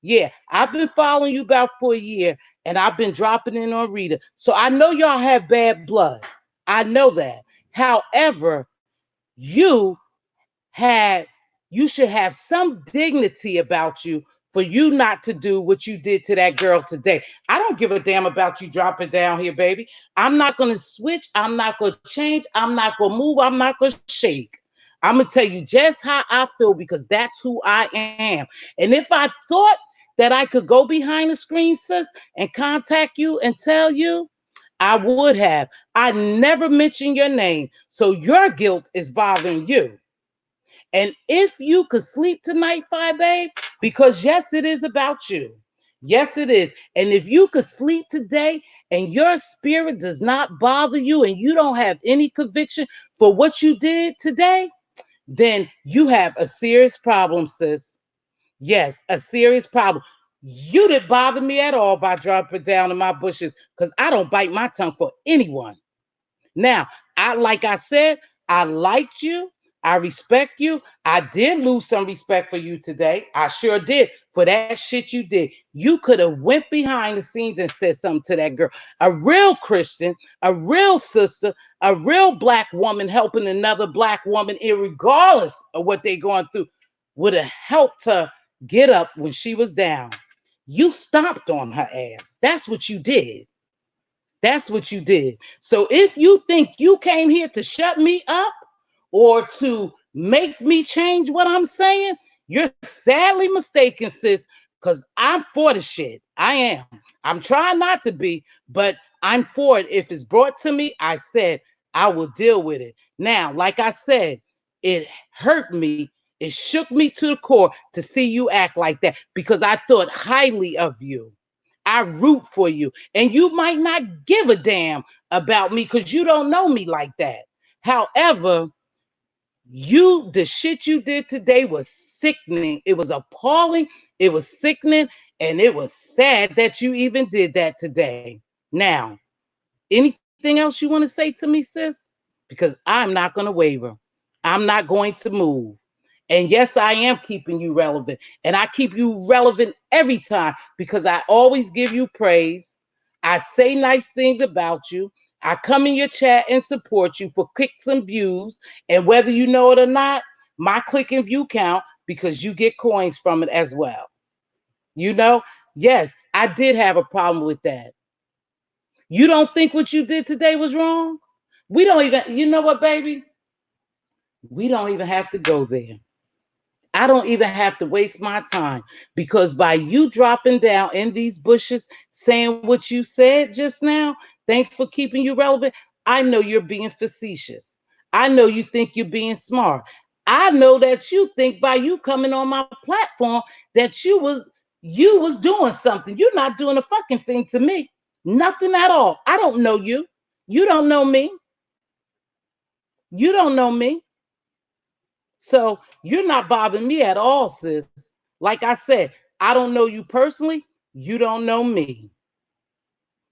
Yeah, I've been following you about for a year, and I've been dropping in on Rita. So I know y'all have bad blood. I know that. However, you had you should have some dignity about you for you not to do what you did to that girl today. I don't give a damn about you dropping down here, baby. I'm not going to switch. I'm not going to change. I'm not going to move. I'm not going to shake. I'm going to tell you just how I feel because that's who I am. And if I thought that I could go behind the screen, sis, and contact you and tell you, I would have. I never mentioned your name. So your guilt is bothering you. And if you could sleep tonight, Five Babe, because yes, it is about you. Yes, it is. And if you could sleep today and your spirit does not bother you and you don't have any conviction for what you did today, then you have a serious problem, sis. Yes, a serious problem. You didn't bother me at all by dropping down in my bushes because I don't bite my tongue for anyone. Now, like I said, I liked you. I respect you. I did lose some respect for you today. I sure did for that shit you did. You could have went behind the scenes and said something to that girl. A real Christian, a real sister, a real black woman helping another black woman, irregardless of what they're going through, would have helped her get up when she was down. You stomped on her ass. That's what you did. That's what you did. So if you think you came here to shut me up or to make me change what I'm saying, you're sadly mistaken, sis, because I'm for the shit. I am. I'm trying not to be, but I'm for it. If it's brought to me, I said I will deal with it. Now, like I said, it hurt me. It shook me to the core to see you act like that because I thought highly of you. I root for you. And you might not give a damn about me because you don't know me like that. However, the shit you did today was sickening. It was appalling. It was sickening. And it was sad that you even did that today. Now, anything else you want to say to me, sis? Because I'm not going to waver. I'm not going to move. And yes, I am keeping you relevant. And I keep you relevant every time because I always give you praise. I say nice things about you. I come in your chat and support you for clicks and views. And whether you know it or not, my click and view count because you get coins from it as well. You know, yes, I did have a problem with that. You don't think what you did today was wrong? We don't even, you know what, baby? We don't even have to go there. I don't even have to waste my time because by you dropping down in these bushes, saying what you said just now, thanks for keeping you relevant. I know you're being facetious. I know you think you're being smart. I know that you think by you coming on my platform that you was doing something. You're not doing a fucking thing to me. Nothing at all. I don't know you. You don't know me. You don't know me. So you're not bothering me at all, sis. Like I said, I don't know you personally. You don't know me.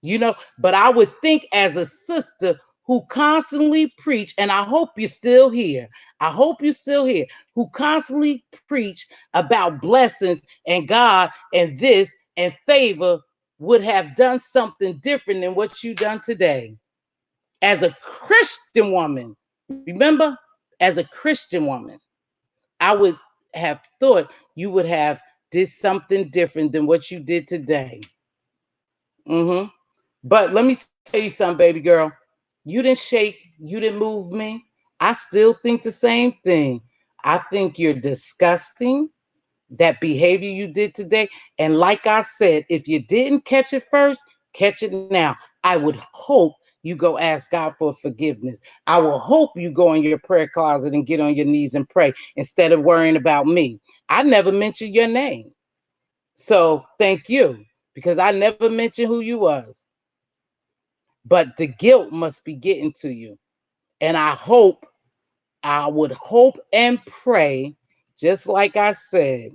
But I would think as a sister who constantly preach, and I hope you're still here. I hope you're still here, who constantly preach about blessings and God and this and favor would have done something different than what you done today. As a Christian woman, remember, as a Christian woman, I would have thought you would have did something different than what you did today. Mm-hmm. But let me tell you something, baby girl. You didn't shake, you didn't move me. I still think the same thing. I think you're disgusting, that behavior you did today. And like I said, if you didn't catch it first, catch it now. I would hope you go ask God for forgiveness. I will hope you go in your prayer closet and get on your knees and pray instead of worrying about me. I never mentioned your name. So thank you, because I never mentioned who you was. But the guilt must be getting to you. And I would hope and pray, just like I said,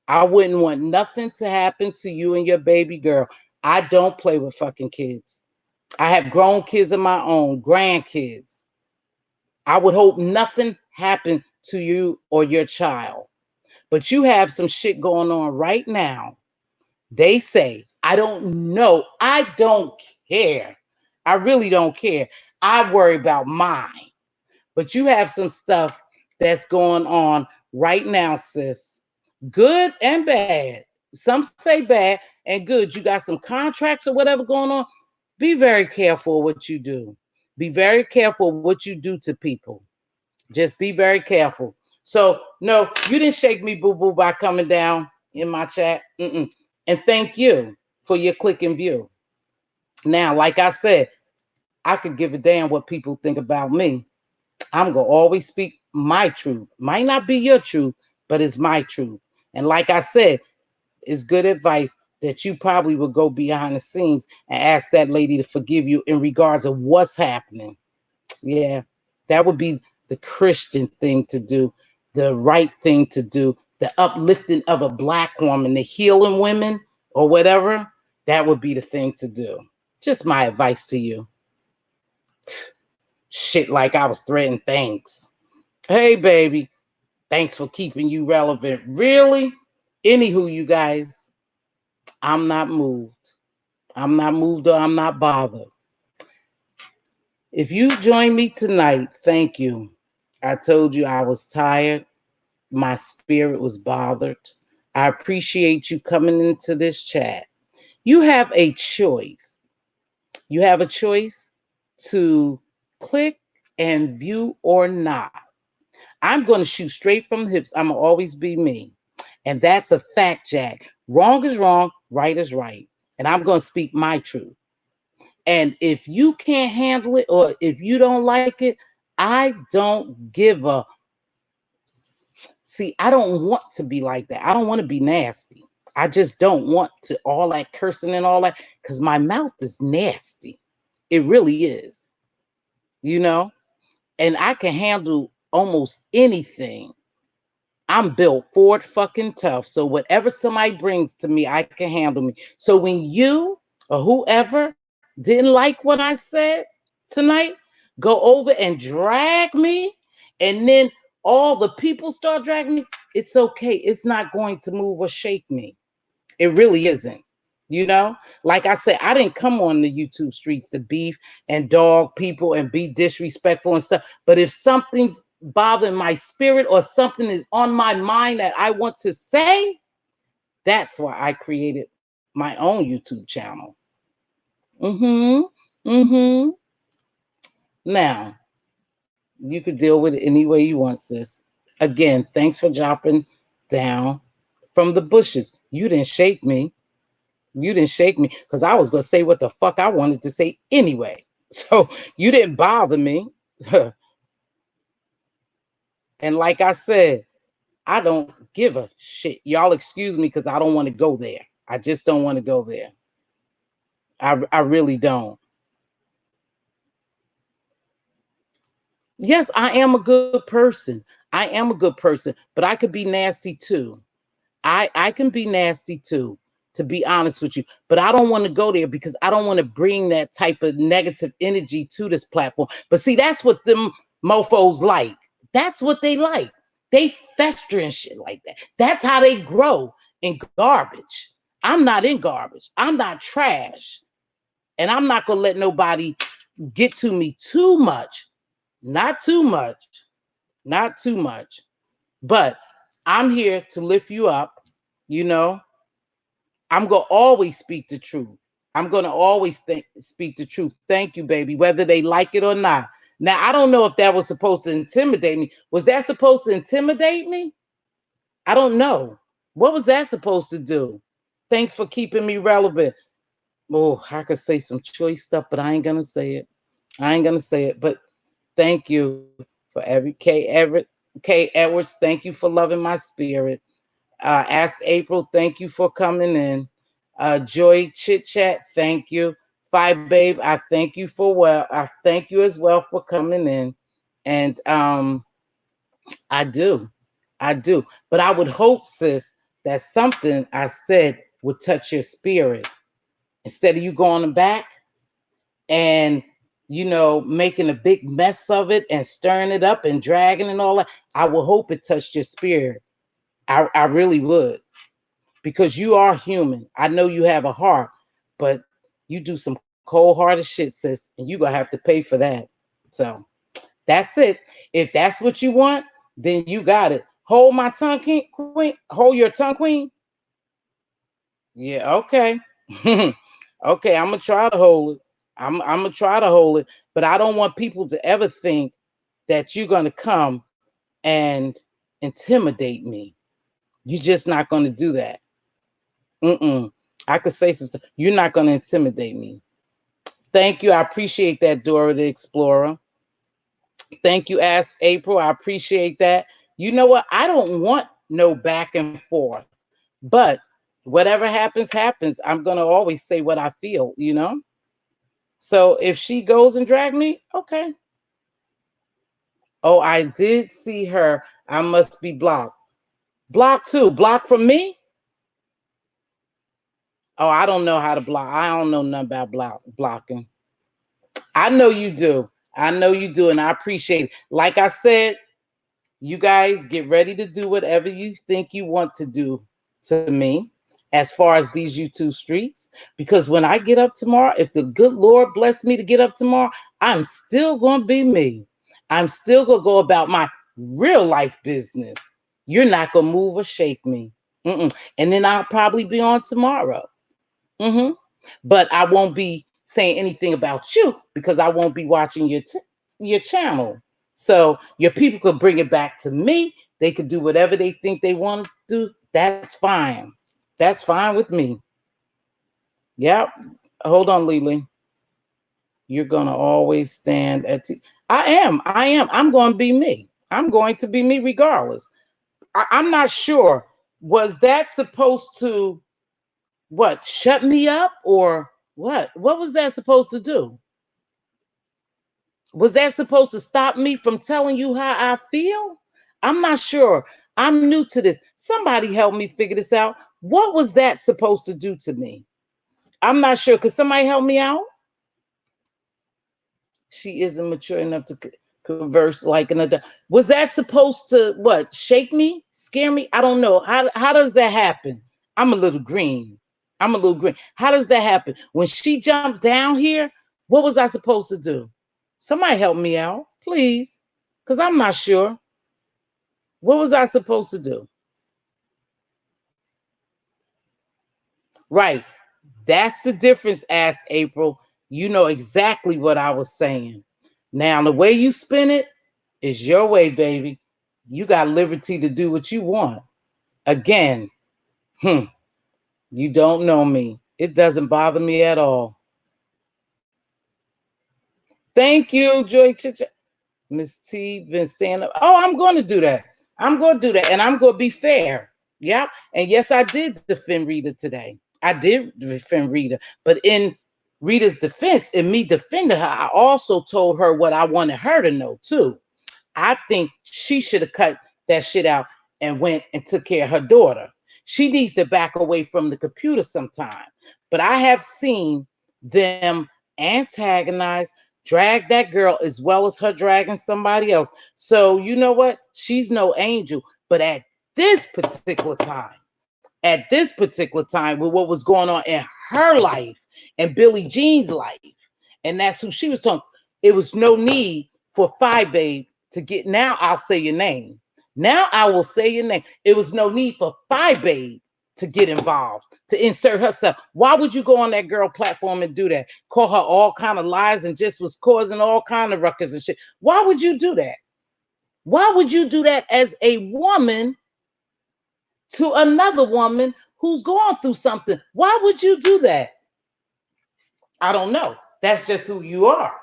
I wouldn't want nothing to happen to you and your baby girl. I don't play with fucking kids. I have grown kids of my own, grandkids. I would hope nothing happened to you or your child. But you have some shit going on right now. They say, I don't know. I don't care. I really don't care. I worry about mine. But you have some stuff that's going on right now, sis. Good and bad. Some say bad and good. You got some contracts or whatever going on. Be very careful what you do. Be very careful what you do to people. Just be very careful. So, no, you didn't shake me, boo boo, by coming down in my chat. Mm-mm. And thank you for your click and view. Now, like I said, I could give a damn what people think about me. I'm going to always speak my truth. Might not be your truth, but it's my truth. And like I said, it's good advice that you probably would go behind the scenes and ask that lady to forgive you in regards of what's happening. Yeah, that would be the Christian thing to do, the right thing to do, the uplifting of a Black woman, the healing women or whatever. That would be the thing to do. Just my advice to you. Shit like I was threatening things. Hey, baby, thanks for keeping you relevant. Really? Anywho, you guys, I'm not moved. I'm not moved or I'm not bothered. If you joined me tonight, thank you. I told you I was tired. My spirit was bothered. I appreciate you coming into this chat. You have a choice. You have a choice to click and view or not. I'm going to shoot straight from the hips. I'm going to always be me. And that's a fact, Jack. Wrong is wrong, right is right. And I'm going to speak my truth. And if you can't handle it or if you don't like it, I don't give a. See, I don't want to be like that. I don't want to be nasty. I just don't want to all that cursing and all that because my mouth is nasty. It really is, you know, and I can handle almost anything. I'm built Ford fucking tough. So whatever somebody brings to me, I can handle me. So when you or whoever didn't like what I said tonight, go over and drag me, and then all the people start dragging me, it's okay. It's not going to move or shake me. It really isn't. You know, like I said, I didn't come on the YouTube streets to beef and dog people and be disrespectful and stuff. But if something's bothering my spirit or something is on my mind that I want to say, that's why I created my own YouTube channel. Now, you could deal with it any way you want, sis. Again, thanks for dropping down from the bushes. You didn't shake me. You didn't shake me because I was going to say what the fuck I wanted to say anyway. So you didn't bother me. And like I said, I don't give a shit. Y'all excuse me because I don't want to go there. I just don't want to go there. I really don't. Yes, I am a good person. I am a good person, but I could be nasty too. I can be nasty too, to be honest with you. But I don't want to go there because I don't want to bring that type of negative energy to this platform. But see, that's what them mofos like. That's what they like. They fester and shit like that. That's how they grow in garbage. I'm not in garbage. I'm not trash. And I'm not going to let nobody get to me too much. Not too much. Not too much. But I'm here to lift you up. You know, I'm going to always speak the truth. I'm going to always speak the truth. Thank you, baby, whether they like it or not. Now, I don't know if that was supposed to intimidate me. Was that supposed to intimidate me? I don't know. What was that supposed to do? Thanks for keeping me relevant. Oh, I could say some choice stuff, but I ain't going to say it. I ain't gonna say it, but thank you for every K Edwards. Thank you for loving my spirit. Ask April. Thank you for coming in. Joy Chit Chat. Thank you. Fi Babe. I thank you for I thank you as well for coming in. And I do. I do. But I would hope, sis, that something I said would touch your spirit instead of you going back and making a big mess of it and stirring it up and dragging and all that. I will hope it touched your spirit. I really would, because you are human. I know you have a heart, but you do some cold-hearted shit, sis, and you're gonna have to pay for that. So that's it. If that's what you want, then you got it. Hold my tongue, queen. Hold your tongue, queen. Yeah, okay. Okay, I'm gonna try to hold it. I'm gonna try to hold it, but I don't want people to ever think that you're gonna come and intimidate me. You're just not gonna do that. Mm-mm. I could say some stuff. You're not gonna intimidate me. Thank you. I appreciate that, Dora the Explorer. Thank you, Ask April. I appreciate that. You know what? I don't want no back and forth, but whatever happens, happens. I'm gonna always say what I feel. So if she goes and drag me, okay. Oh, I did see her. I must be blocked. Blocked too. Blocked from me? Oh, I don't know how to block. I don't know nothing about blocking. I know you do. I know you do, and I appreciate it. Like I said, you guys get ready to do whatever you think you want to do to me as far as these YouTube streets. Because when I get up tomorrow, if the good Lord bless me to get up tomorrow, I'm still going to be me. I'm still going to go about my real life business. You're not going to move or shake me. Mm-mm. And then I'll probably be on tomorrow. Mm-hmm. But I won't be saying anything about you because I won't be watching your channel. So your people could bring it back to me. They could do whatever they think they want to do. That's fine. That's fine with me. Yep. Hold on, Lily. You're gonna always stand at. I am. I am. I'm going to be me. I'm going to be me regardless. I'm not sure. Was that supposed to what, shut me up or what? What was that supposed to do? Was that supposed to stop me from telling you how I feel? I'm not sure. I'm new to this. Somebody help me figure this out. What was that supposed to do to me? I'm not sure. Could somebody help me out? She isn't mature enough to converse like an adult. Was that supposed to what? Shake me? Scare me? I don't know. How does that happen? I'm a little green. I'm a little green. How does that happen? When she jumped down here, what was I supposed to do? Somebody help me out, please. Because I'm not sure. What was I supposed to do? Right. That's the difference, asked April. You know exactly what I was saying. Now, the way you spin it is your way, baby. You got liberty to do what you want. Again, you don't know me. It doesn't bother me at all. Thank you, Joy Chicha. Miss T been staying up. Oh, I'm going to do that. I'm going to do that. And I'm going to be fair. Yeah. And yes, I did defend Rita today. I did defend Rita. But in Rita's defense, in me defending her, I also told her what I wanted her to know too. I think she should have cut that shit out and went and took care of her daughter. She needs to back away from the computer sometime. But I have seen them antagonize, drag that girl as well as her dragging somebody else. So you know what? She's no angel. But at this particular time, with what was going on in her life and Billie Jean's life, and that's who she was talking. It was no need for Phi Babe to get. Now I'll say your name. Now I will say your name. It was no need for Phi Babe to get involved, to insert herself. Why would you go on that girl platform and do that? Call her all kind of lies and just was causing all kind of ruckus and shit. Why would you do that? Why would you do that as a woman to another woman who's going through something? Why would you do that? I don't know. That's just who you are.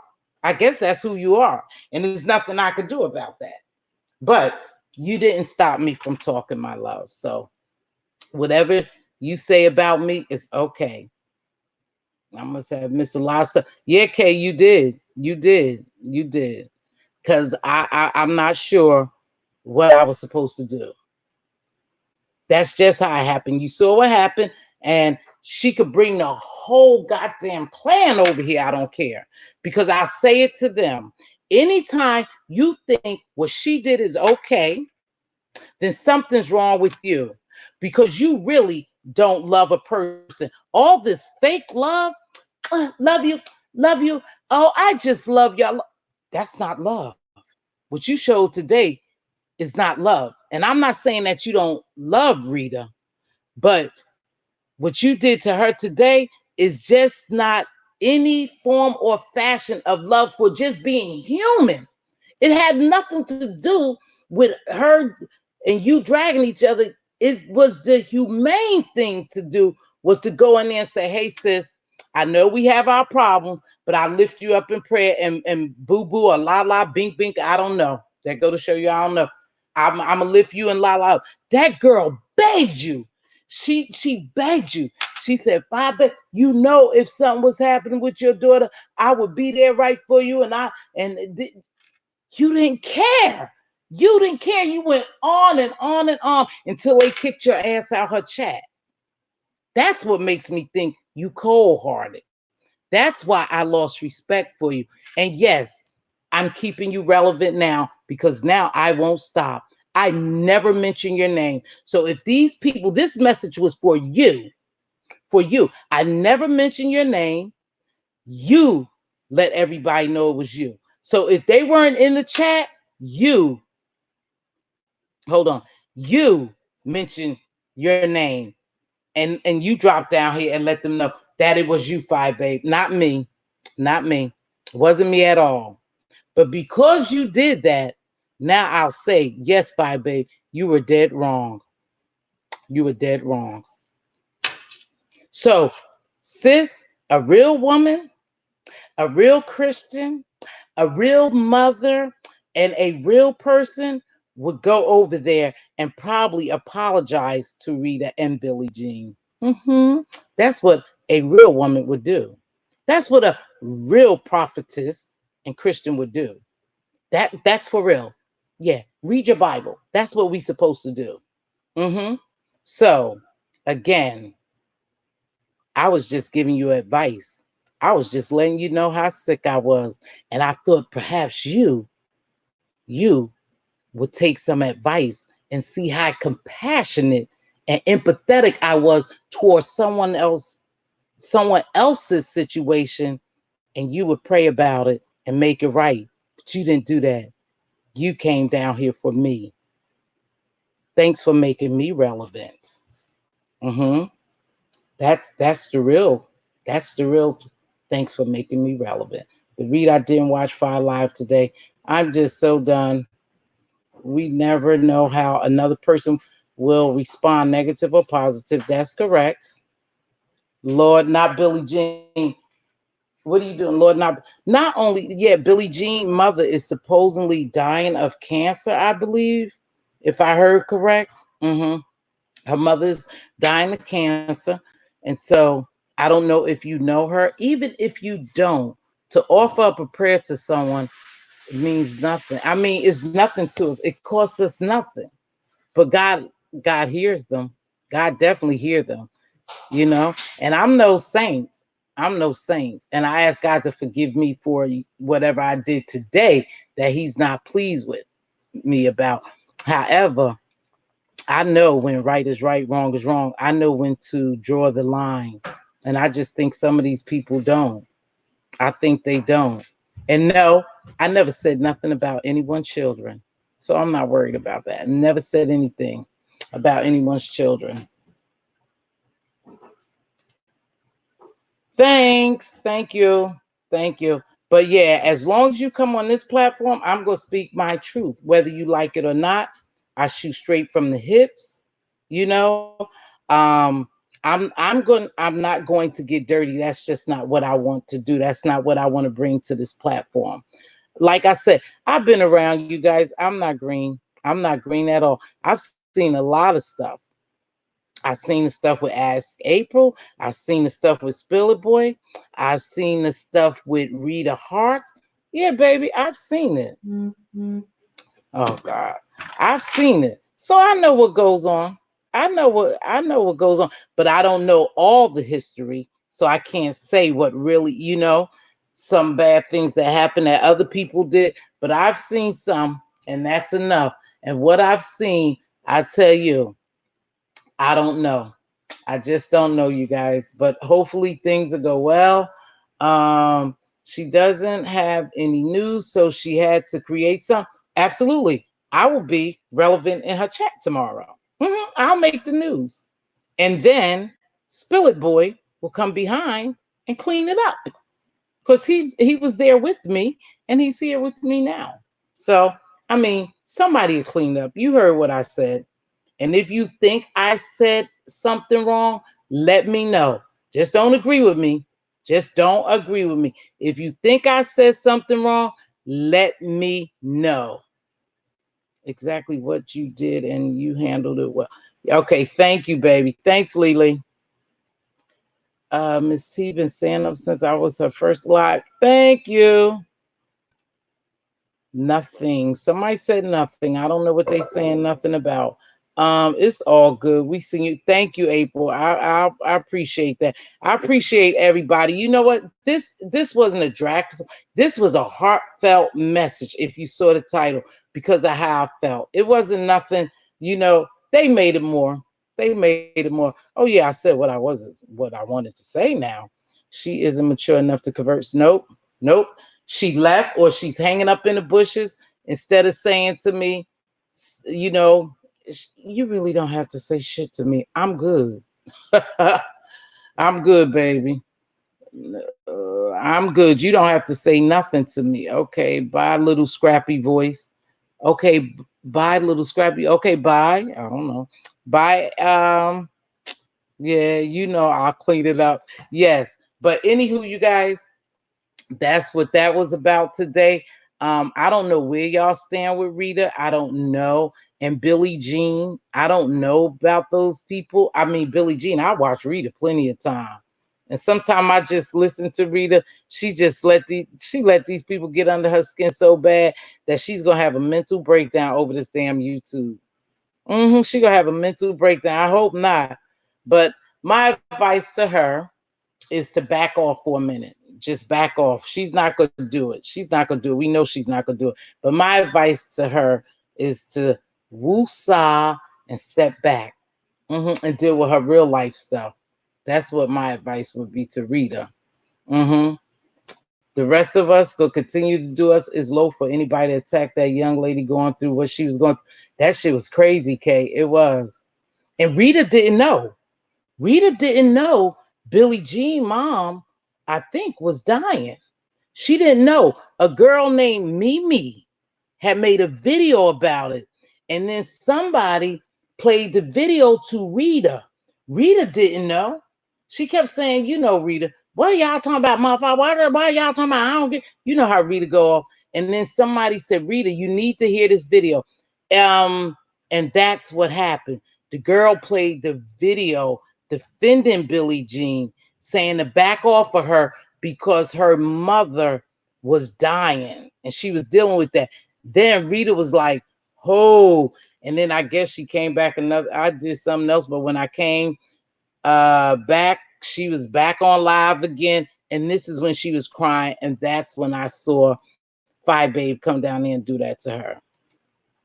I guess that's who you are. And there's nothing I could do about that. But you didn't stop me from talking, my love. So whatever you say about me is okay. I must have Mr. Lobster. Yeah, Kay, you did. You did. You did. Because I'm not sure what I was supposed to do. That's just how it happened. You saw what happened, and she could bring the whole goddamn plan over here. I don't care. Because I say it to them. Anytime you think what she did is okay, then something's wrong with you. Because you really don't love a person. All this fake love, love you, love you. Oh, I just love y'all. That's not love. What you showed today is not love. And I'm not saying that you don't love Rita, but what you did to her today is just not any form or fashion of love for just being human. It had nothing to do with her and you dragging each other. It was the humane thing to do was to go in there and say, hey, sis, I know we have our problems, but I lift you up in prayer and boo-boo or la-la, bink, bink, I don't know. That go to show you I don't know. I'm going to lift you and la-la. That girl begged you. She begged you. She said, Father, you know if something was happening with your daughter, I would be there right for you. You didn't care. You didn't care. You went on and on and on until they kicked your ass out her chat. That's what makes me think you cold-hearted. That's why I lost respect for you. And yes, I'm keeping you relevant now because now I won't stop. I never mention your name. So if these people, this message was for you. For you. I never mentioned your name. You let everybody know it was you. So if they weren't in the chat, hold on, you mentioned your name and you drop down here and let them know that it was you, Five Babe, not me. Not me. It wasn't me at all. But because you did that, now I'll say, yes, Five Babe, you were dead wrong. You were dead wrong. So, sis, a real woman, a real Christian, a real mother, and a real person would go over there and probably apologize to Rita and Billie Jean. That's what a real woman would do. That's what a real prophetess and Christian would do. That's for real. Yeah, read your Bible. That's what we supposed to do. So, again, I was just giving you advice. I was just letting you know how sick I was. And I thought perhaps you would take some advice and see how compassionate and empathetic I was towards someone else's situation, and you would pray about it and make it right. But you didn't do that. You came down here for me. Thanks for making me relevant. That's the real. That's the real. Thanks for making me relevant. The read I didn't watch Fire Live today. I'm just so done. We never know how another person will respond, negative or positive. That's correct. Lord, not Billie Jean. What are you doing, Lord? Not only, yeah, Billie Jean mother is supposedly dying of cancer, I believe, if I heard correct. Her mother's dying of cancer. And so I don't know if you know her. Even if you don't, to offer up a prayer to someone means nothing. I mean, it's nothing to us. It costs us nothing. But God hears them. God definitely hears them, you know. And I'm no saint. I'm no saint. And I ask God to forgive me for whatever I did today that he's not pleased with me about. However, I know when right is right, wrong is wrong. I know when to draw the line. And I just think some of these people don't. I think they don't. And no, I never said nothing about anyone's children. So I'm not worried about that. I never said anything about anyone's children. Thanks. Thank you. Thank you. But yeah, as long as you come on this platform, I'm going to speak my truth. Whether you like it or not, I shoot straight from the hips. You know, I'm not going to get dirty. That's just not what I want to do. That's not what I want to bring to this platform. Like I said, I've been around you guys. I'm not green. I'm not green at all. I've seen a lot of stuff. I've seen the stuff with Ask April. I've seen the stuff with Spill It Boy. I've seen the stuff with Rita Hart. Yeah, baby, I've seen it. Oh God, I've seen it. So I know what goes on. I know what goes on, but I don't know all the history, so I can't say what really, some bad things that happened that other people did. But I've seen some, and that's enough. And what I've seen, I tell you, I don't know. I just don't know, you guys. But hopefully things will go well. Um, she doesn't have any news, so she had to create some. Absolutely. I will be relevant in her chat tomorrow. I'll make the news. And then Spill It Boy will come behind and clean it up. Because he was there with me and he's here with me now. So I mean, somebody will clean up. You heard what I said. And if you think I said something wrong, let me know. Just don't agree with me. Just don't agree with me. If you think I said something wrong, let me know exactly what you did and you handled it well. Okay, thank you, baby. Thanks, Lily. Miss T been staying up since I was her first live. Thank you. Nothing. Somebody said nothing. I don't know what they saying nothing about. It's all good. We see you. Thank you, April. I appreciate that. I appreciate everybody. You know what? This wasn't a drag. This was a heartfelt message. If you saw the title, because of how I felt, it wasn't nothing. They made it more. They made it more. Oh yeah, I said what I wanted to say. Now, she isn't mature enough to converse. Nope, nope. She left, or she's hanging up in the bushes instead of saying to me, you know, you really don't have to say shit to me. I'm good. I'm good, baby. I'm good. You don't have to say nothing to me. Okay, bye, little scrappy voice. Okay, bye, little scrappy. Okay, bye. I don't know. Bye. Yeah, I'll clean it up. Yes. But anywho, you guys, that's what that was about today. I don't know where y'all stand with Rita. I don't know. And Billie Jean, I don't know about those people. I mean, Billie Jean, I watch Rita plenty of time. And sometimes I just listen to Rita. She let these people get under her skin so bad that she's gonna have a mental breakdown over this damn YouTube. She gonna have a mental breakdown. I hope not. But my advice to her is to back off for a minute. Just back off. She's not going to do it. She's not going to do it. We know she's not going to do it. But my advice to her is to woo-saw and step back, and deal with her real life stuff. That's what my advice would be to Rita. hmm The rest of us go continue to do us is low for anybody to attack that young lady going through what she was going through. That shit was crazy, Kay. It was. And Rita didn't know. Rita didn't know Billie Jean mom, I think, was dying. She didn't know. A girl named Mimi had made a video about it. And then somebody played the video to Rita. Rita didn't know. She kept saying, Rita, what are y'all talking about, motherfucker? Why are y'all talking about? I don't get, how Rita go off. And then somebody said, Rita, you need to hear this video. Um, and that's what happened. The girl played the video defending Billie Jean, saying to back off of her because her mother was dying and she was dealing with that. Then Rita was like, oh, and then I guess she came back I did something else, but when I came back, she was back on live again. And this is when she was crying. And that's when I saw Fi Babe come down there and do that to her.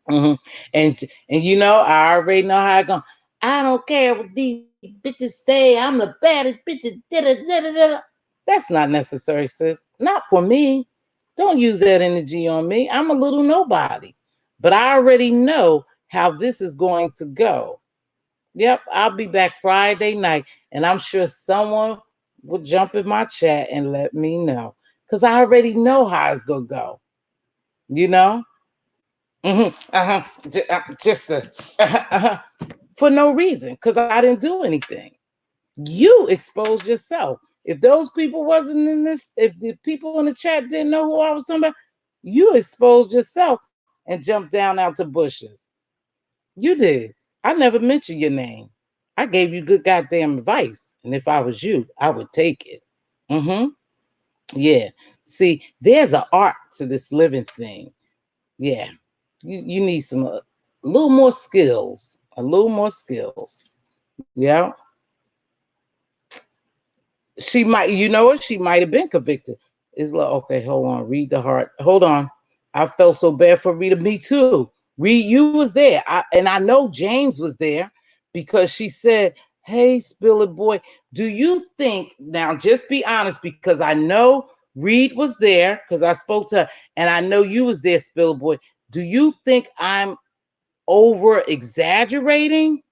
Mm-hmm. And I already know how I go. I don't care what these bitches say. I'm the baddest bitch. That's not necessary, sis. Not for me. Don't use that energy on me. I'm a little nobody. But I already know how this is going to go. Yep, I'll be back Friday night, and I'm sure someone will jump in my chat and let me know. Because I already know how it's going to go. You know? Just for no reason, because I didn't do anything. You exposed yourself. If those people wasn't in this, if the people in the chat didn't know who I was talking about, you exposed yourself and jumped down out the bushes. You did. I never mentioned your name. I gave you good goddamn advice. And if I was you, I would take it. Mm-hmm. Yeah. See, there's an art to this living thing. Yeah. You need some a little more skills. A little more skills. Yeah. She might, you know what? She might have been convicted. It's like, okay, hold on, read the heart. Hold on. I felt so bad for Rita. Me too. Read, you was there. And I know James was there because she said, hey, Spill It Boy, do you think, now just be honest, because I know Reed was there because I spoke to her, and I know you was there, Spill It Boy. Do you think I'm over exaggerating?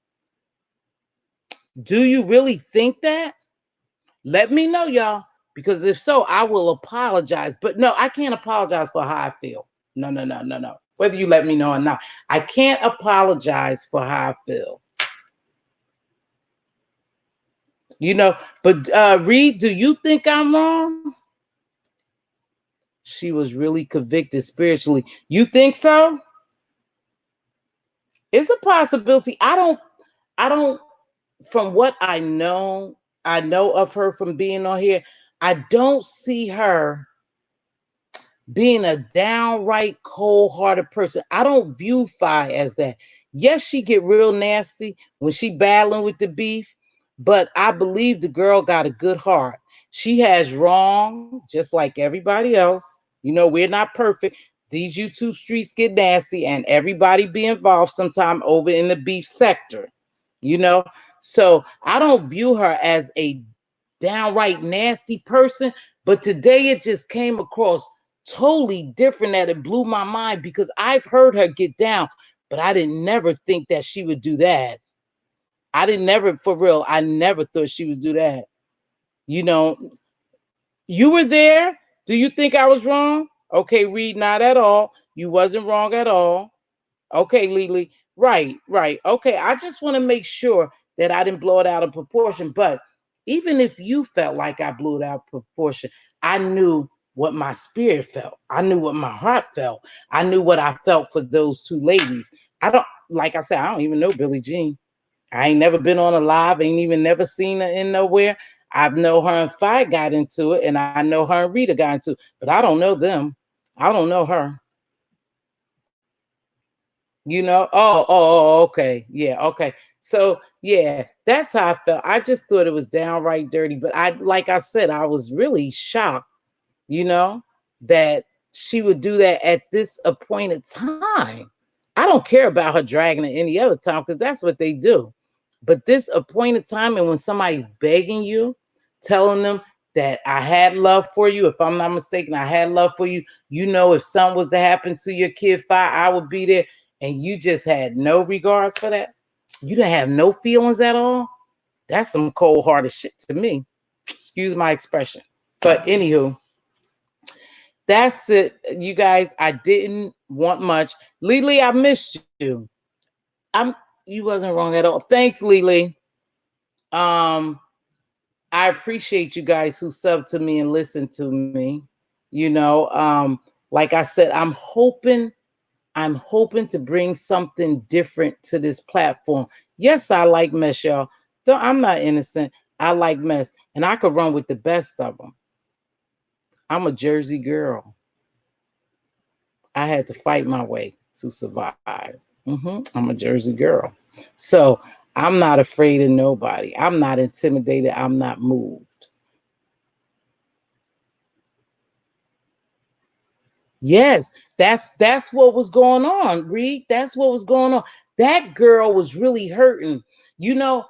Do you really think that? Let me know, y'all, because if so, I will apologize. But no, I can't apologize for how I feel. No, no, no, no, no. Whether you let me know or not, I can't apologize for how I feel. You know, but Reed, do you think I'm wrong? She was really convicted spiritually. You think so? It's a possibility. I don't, from what I know of her from being on here, I don't see her being a downright cold-hearted person. I don't view Fi as that. Yes, she get real nasty when she battling with the beef, but I believe the girl got a good heart. She has wrong, just like everybody else. You know, we're not perfect. These YouTube streets get nasty, and everybody be involved sometime over in the beef sector. You know, so I don't view her as a downright nasty person, but today it just came across totally different that it blew my mind because I've heard her get down, but I didn't never think that she would do that. I didn't never, for real, I never thought she would do that. You know, you were there. Do you think I was wrong? Okay, Reed, not at all. You wasn't wrong at all. Okay, Lily. Right, right. Okay, I just want to make sure that I didn't blow it out of proportion. But even if you felt like I blew it out of proportion, I knew what my spirit felt. I knew what my heart felt. I knew what I felt for those two ladies. I don't, like I said, I don't even know Billie Jean. I ain't never been on a live, ain't even never seen her in nowhere. I know her and Fi got into it, and I know her and Rita got into it, but I don't know them. I don't know her. You know, okay, yeah, okay. So yeah, that's how I felt. I just thought it was downright dirty, but like I said, I was really shocked, you know, that she would do that at this appointed time. I don't care about her dragging it any other time because that's what they do. But this appointed time, and when somebody's begging you, telling them that I had love for you, if I'm not mistaken, I had love for you. You know, if something was to happen to your kid, I would be there, and you just had no regards for that. You didn't have no feelings at all. That's some cold-hearted shit to me. Excuse my expression. But anywho, that's it, you guys. I didn't want much. Lily, I missed you. I'm You wasn't wrong at all. Thanks, Lily. Um, I appreciate you guys who sub to me and listen to me. You know, like I said, I'm hoping to bring something different to this platform. Yes, I like mess, y'all. I'm not innocent. I like mess, and I could run with the best of them. I'm a Jersey girl. I had to fight my way to survive. I'm a Jersey girl. So I'm not afraid of nobody. I'm not intimidated. I'm not moved. Yes, that's what was going on, Reed. That's what was going on. That girl was really hurting. You know,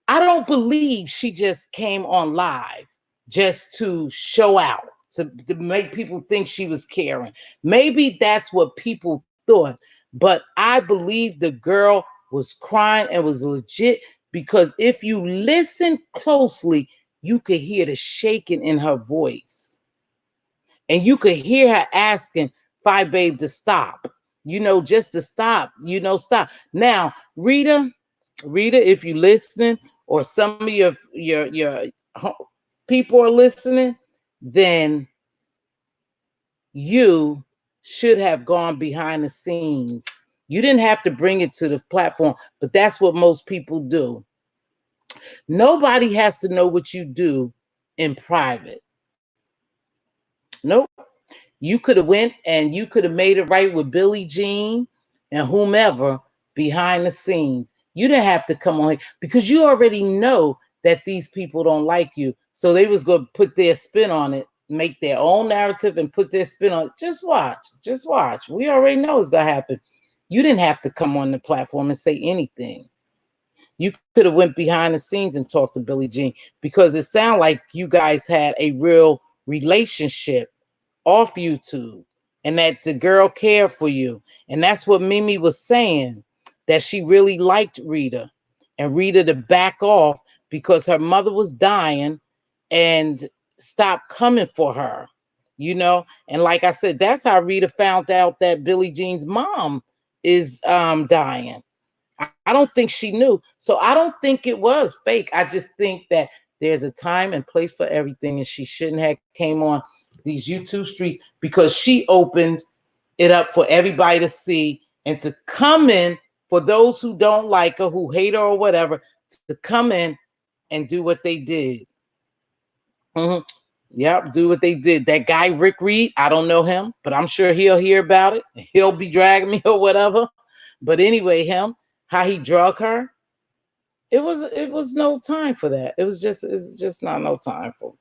I don't believe she just came on live just to show out, to make people think she was caring. Maybe that's what people thought, but I believe the girl was crying and was legit because if you listen closely, you could hear the shaking in her voice. And you could hear her asking Fi Babe to stop, just to stop, stop. Now, Rita, if you listening, or some of your people are listening, then you should have gone behind the scenes. You didn't have to bring it to the platform, but that's what most people do. Nobody has to know what you do in private. Nope. You could have went and you could have made it right with Billie Jean and whomever behind the scenes. You didn't have to come on here because you already know that these people don't like you. So they was going to put their spin on it, make their own narrative and put their spin on it. Just watch. Just watch. We already know it's going to happen. You didn't have to come on the platform and say anything. You could have went behind the scenes and talked to Billie Jean because it sounded like you guys had a real relationship off YouTube and that the girl cared for you. And that's what Mimi was saying, that she really liked Rita and Rita to back off because her mother was dying and stop coming for her, you know? And like I said, that's how Rita found out that Billie Jean's mom is dying. I don't think she knew. So I don't think it was fake. I just think that there's a time and place for everything, and she shouldn't have came on these YouTube streets because she opened it up for everybody to see and to come in for those who don't like her, who hate her or whatever, to come in and do what they did. Mm-hmm. Yep, do what they did. That guy, Rick Reed, I don't know him, but I'm sure he'll hear about it. He'll be dragging me or whatever. But anyway, him, how he drug her, it was no time for that. It's just not no time for.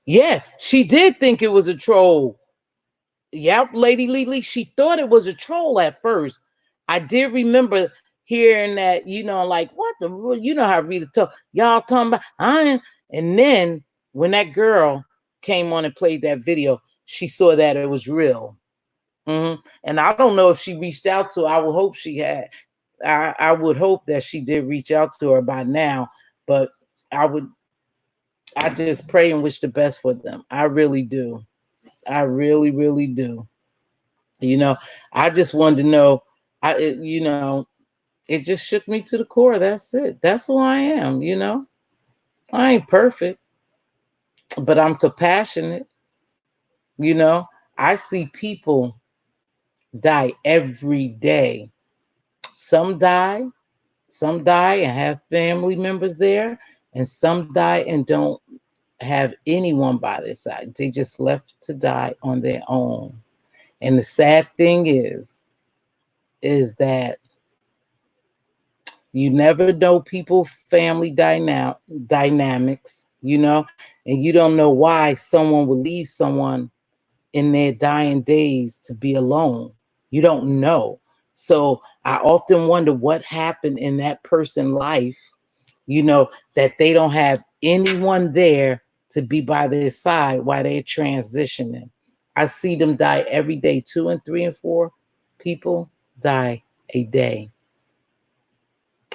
Yeah, she did think it was a troll. Yep, Lady Lily, she thought it was a troll at first. I did remember hearing that, like, what the, how Rita talk, y'all talking about, and then when that girl came on and played that video, she saw that it was real. And I don't know if she reached out to her. I would hope she had. I would hope that she did reach out to her by now, but I just pray and wish the best for them. I really do. I really, really do. You know, I just wanted to know, it just shook me to the core. That's it. That's who I am, I ain't perfect, but I'm compassionate, you know. I see people die every day. Some die, some die and have family members there, and some die and don't have anyone by their side. They just left to die on their own. And the sad thing is that you never know people family dynamics, and you don't know why someone would leave someone in their dying days to be alone. You don't know. So I often wonder what happened in that person's life, that they don't have anyone there to be by their side while they're transitioning. I see them die every day. 2 and 3 and 4 people die a day.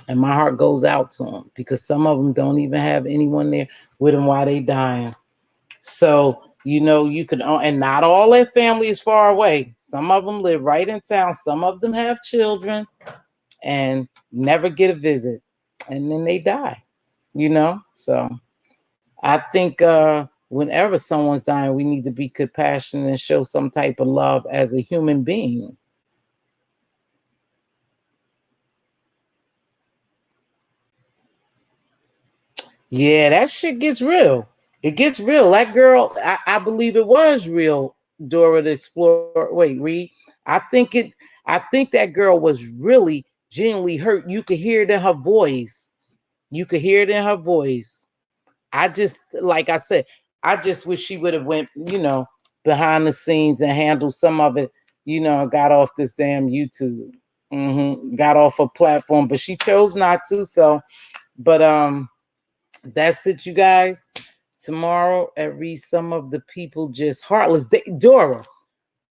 And my heart goes out to them because some of them don't even have anyone there with them while they dying. So, you can, and not all their family is far away. Some of them live right in town. Some of them have children and never get a visit. And then they die, So I think whenever someone's dying, we need to be compassionate and show some type of love as a human being. Yeah, that shit gets real. It gets real. That girl, I believe it was real, Dora the Explorer. Wait, Reed. I think it I think that girl was really genuinely hurt. You could hear it in her voice. You could hear it in her voice. I just, like I said, I just wish she would have went, behind the scenes and handled some of it, got off this damn YouTube. Got off a platform, but she chose not to. So, but that's it, you guys. Tomorrow, every some of the people just heartless. Dora,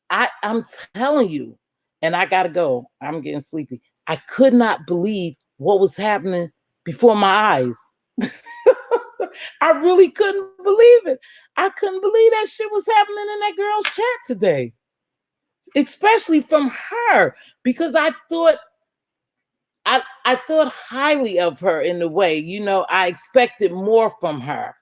I'm telling you, and I gotta go. I'm getting sleepy. I could not believe what was happening before my eyes. I really couldn't believe it. I couldn't believe that shit was happening in that girl's chat today, especially from her, because I thought I thought highly of her in a way, I expected more from her,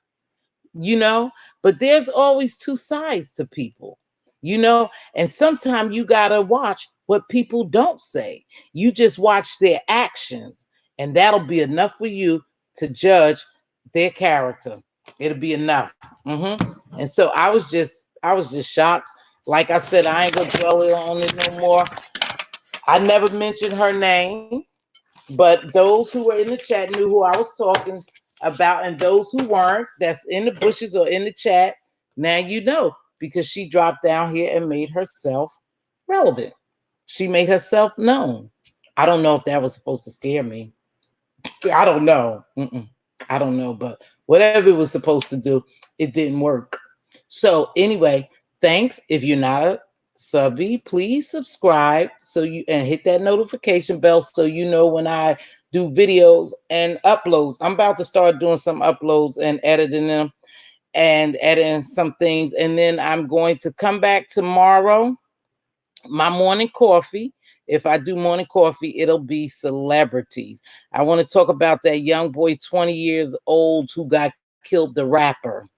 but there's always two sides to people, and sometimes you got to watch what people don't say. You just watch their actions, and that'll be enough for you to judge their character. It'll be enough. And so I was just shocked. Like I said, I ain't gonna dwell on it no more. I never mentioned her name, but those who were in the chat knew who I was talking about, and those who weren't, that's in the bushes or in the chat, now you know, because she dropped down here and made herself relevant. She made herself known. I don't know if that was supposed to scare me. I don't know. I don't know, but whatever it was supposed to do, it didn't work. So anyway, thanks. If you're not a subby, please subscribe so you and hit that notification bell so you know when I do videos and uploads. I'm about to start doing some uploads and editing them and editing some things, and then I'm going to come back tomorrow. My morning coffee. If I do morning coffee, it'll be celebrities. I want to talk about that young boy, 20 years old, who got killed, the rapper.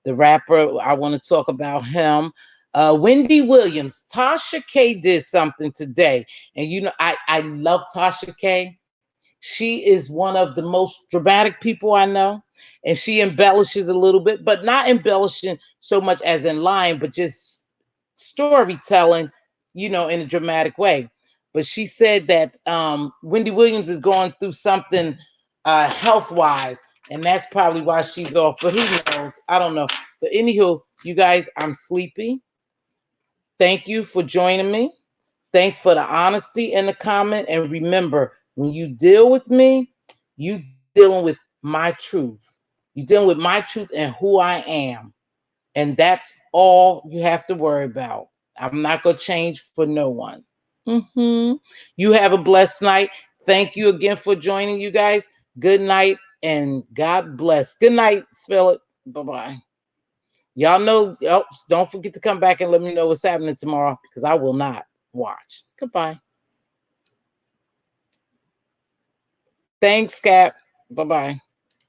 The rapper, I want to talk about him. Wendy Williams, Tasha K did something today. And I love Tasha K. She is one of the most dramatic people I know. And she embellishes a little bit, but not embellishing so much as in lying, but just storytelling, in a dramatic way. But she said that Wendy Williams is going through something health wise, and that's probably why she's off. But who knows? I don't know. But anywho, you guys, I'm sleepy. Thank you for joining me. Thanks for the honesty and the comment. And remember, when you deal with me, you dealing with my truth. You dealing with my truth and who I am. And that's all you have to worry about. I'm not going to change for no one. You have a blessed night. Thank you again for joining, you guys. Good night and God bless. Good night, Spill It. Bye-bye. Y'all know, don't forget to come back and let me know what's happening tomorrow because I will not watch. Goodbye. Thanks, Cap. Bye-bye.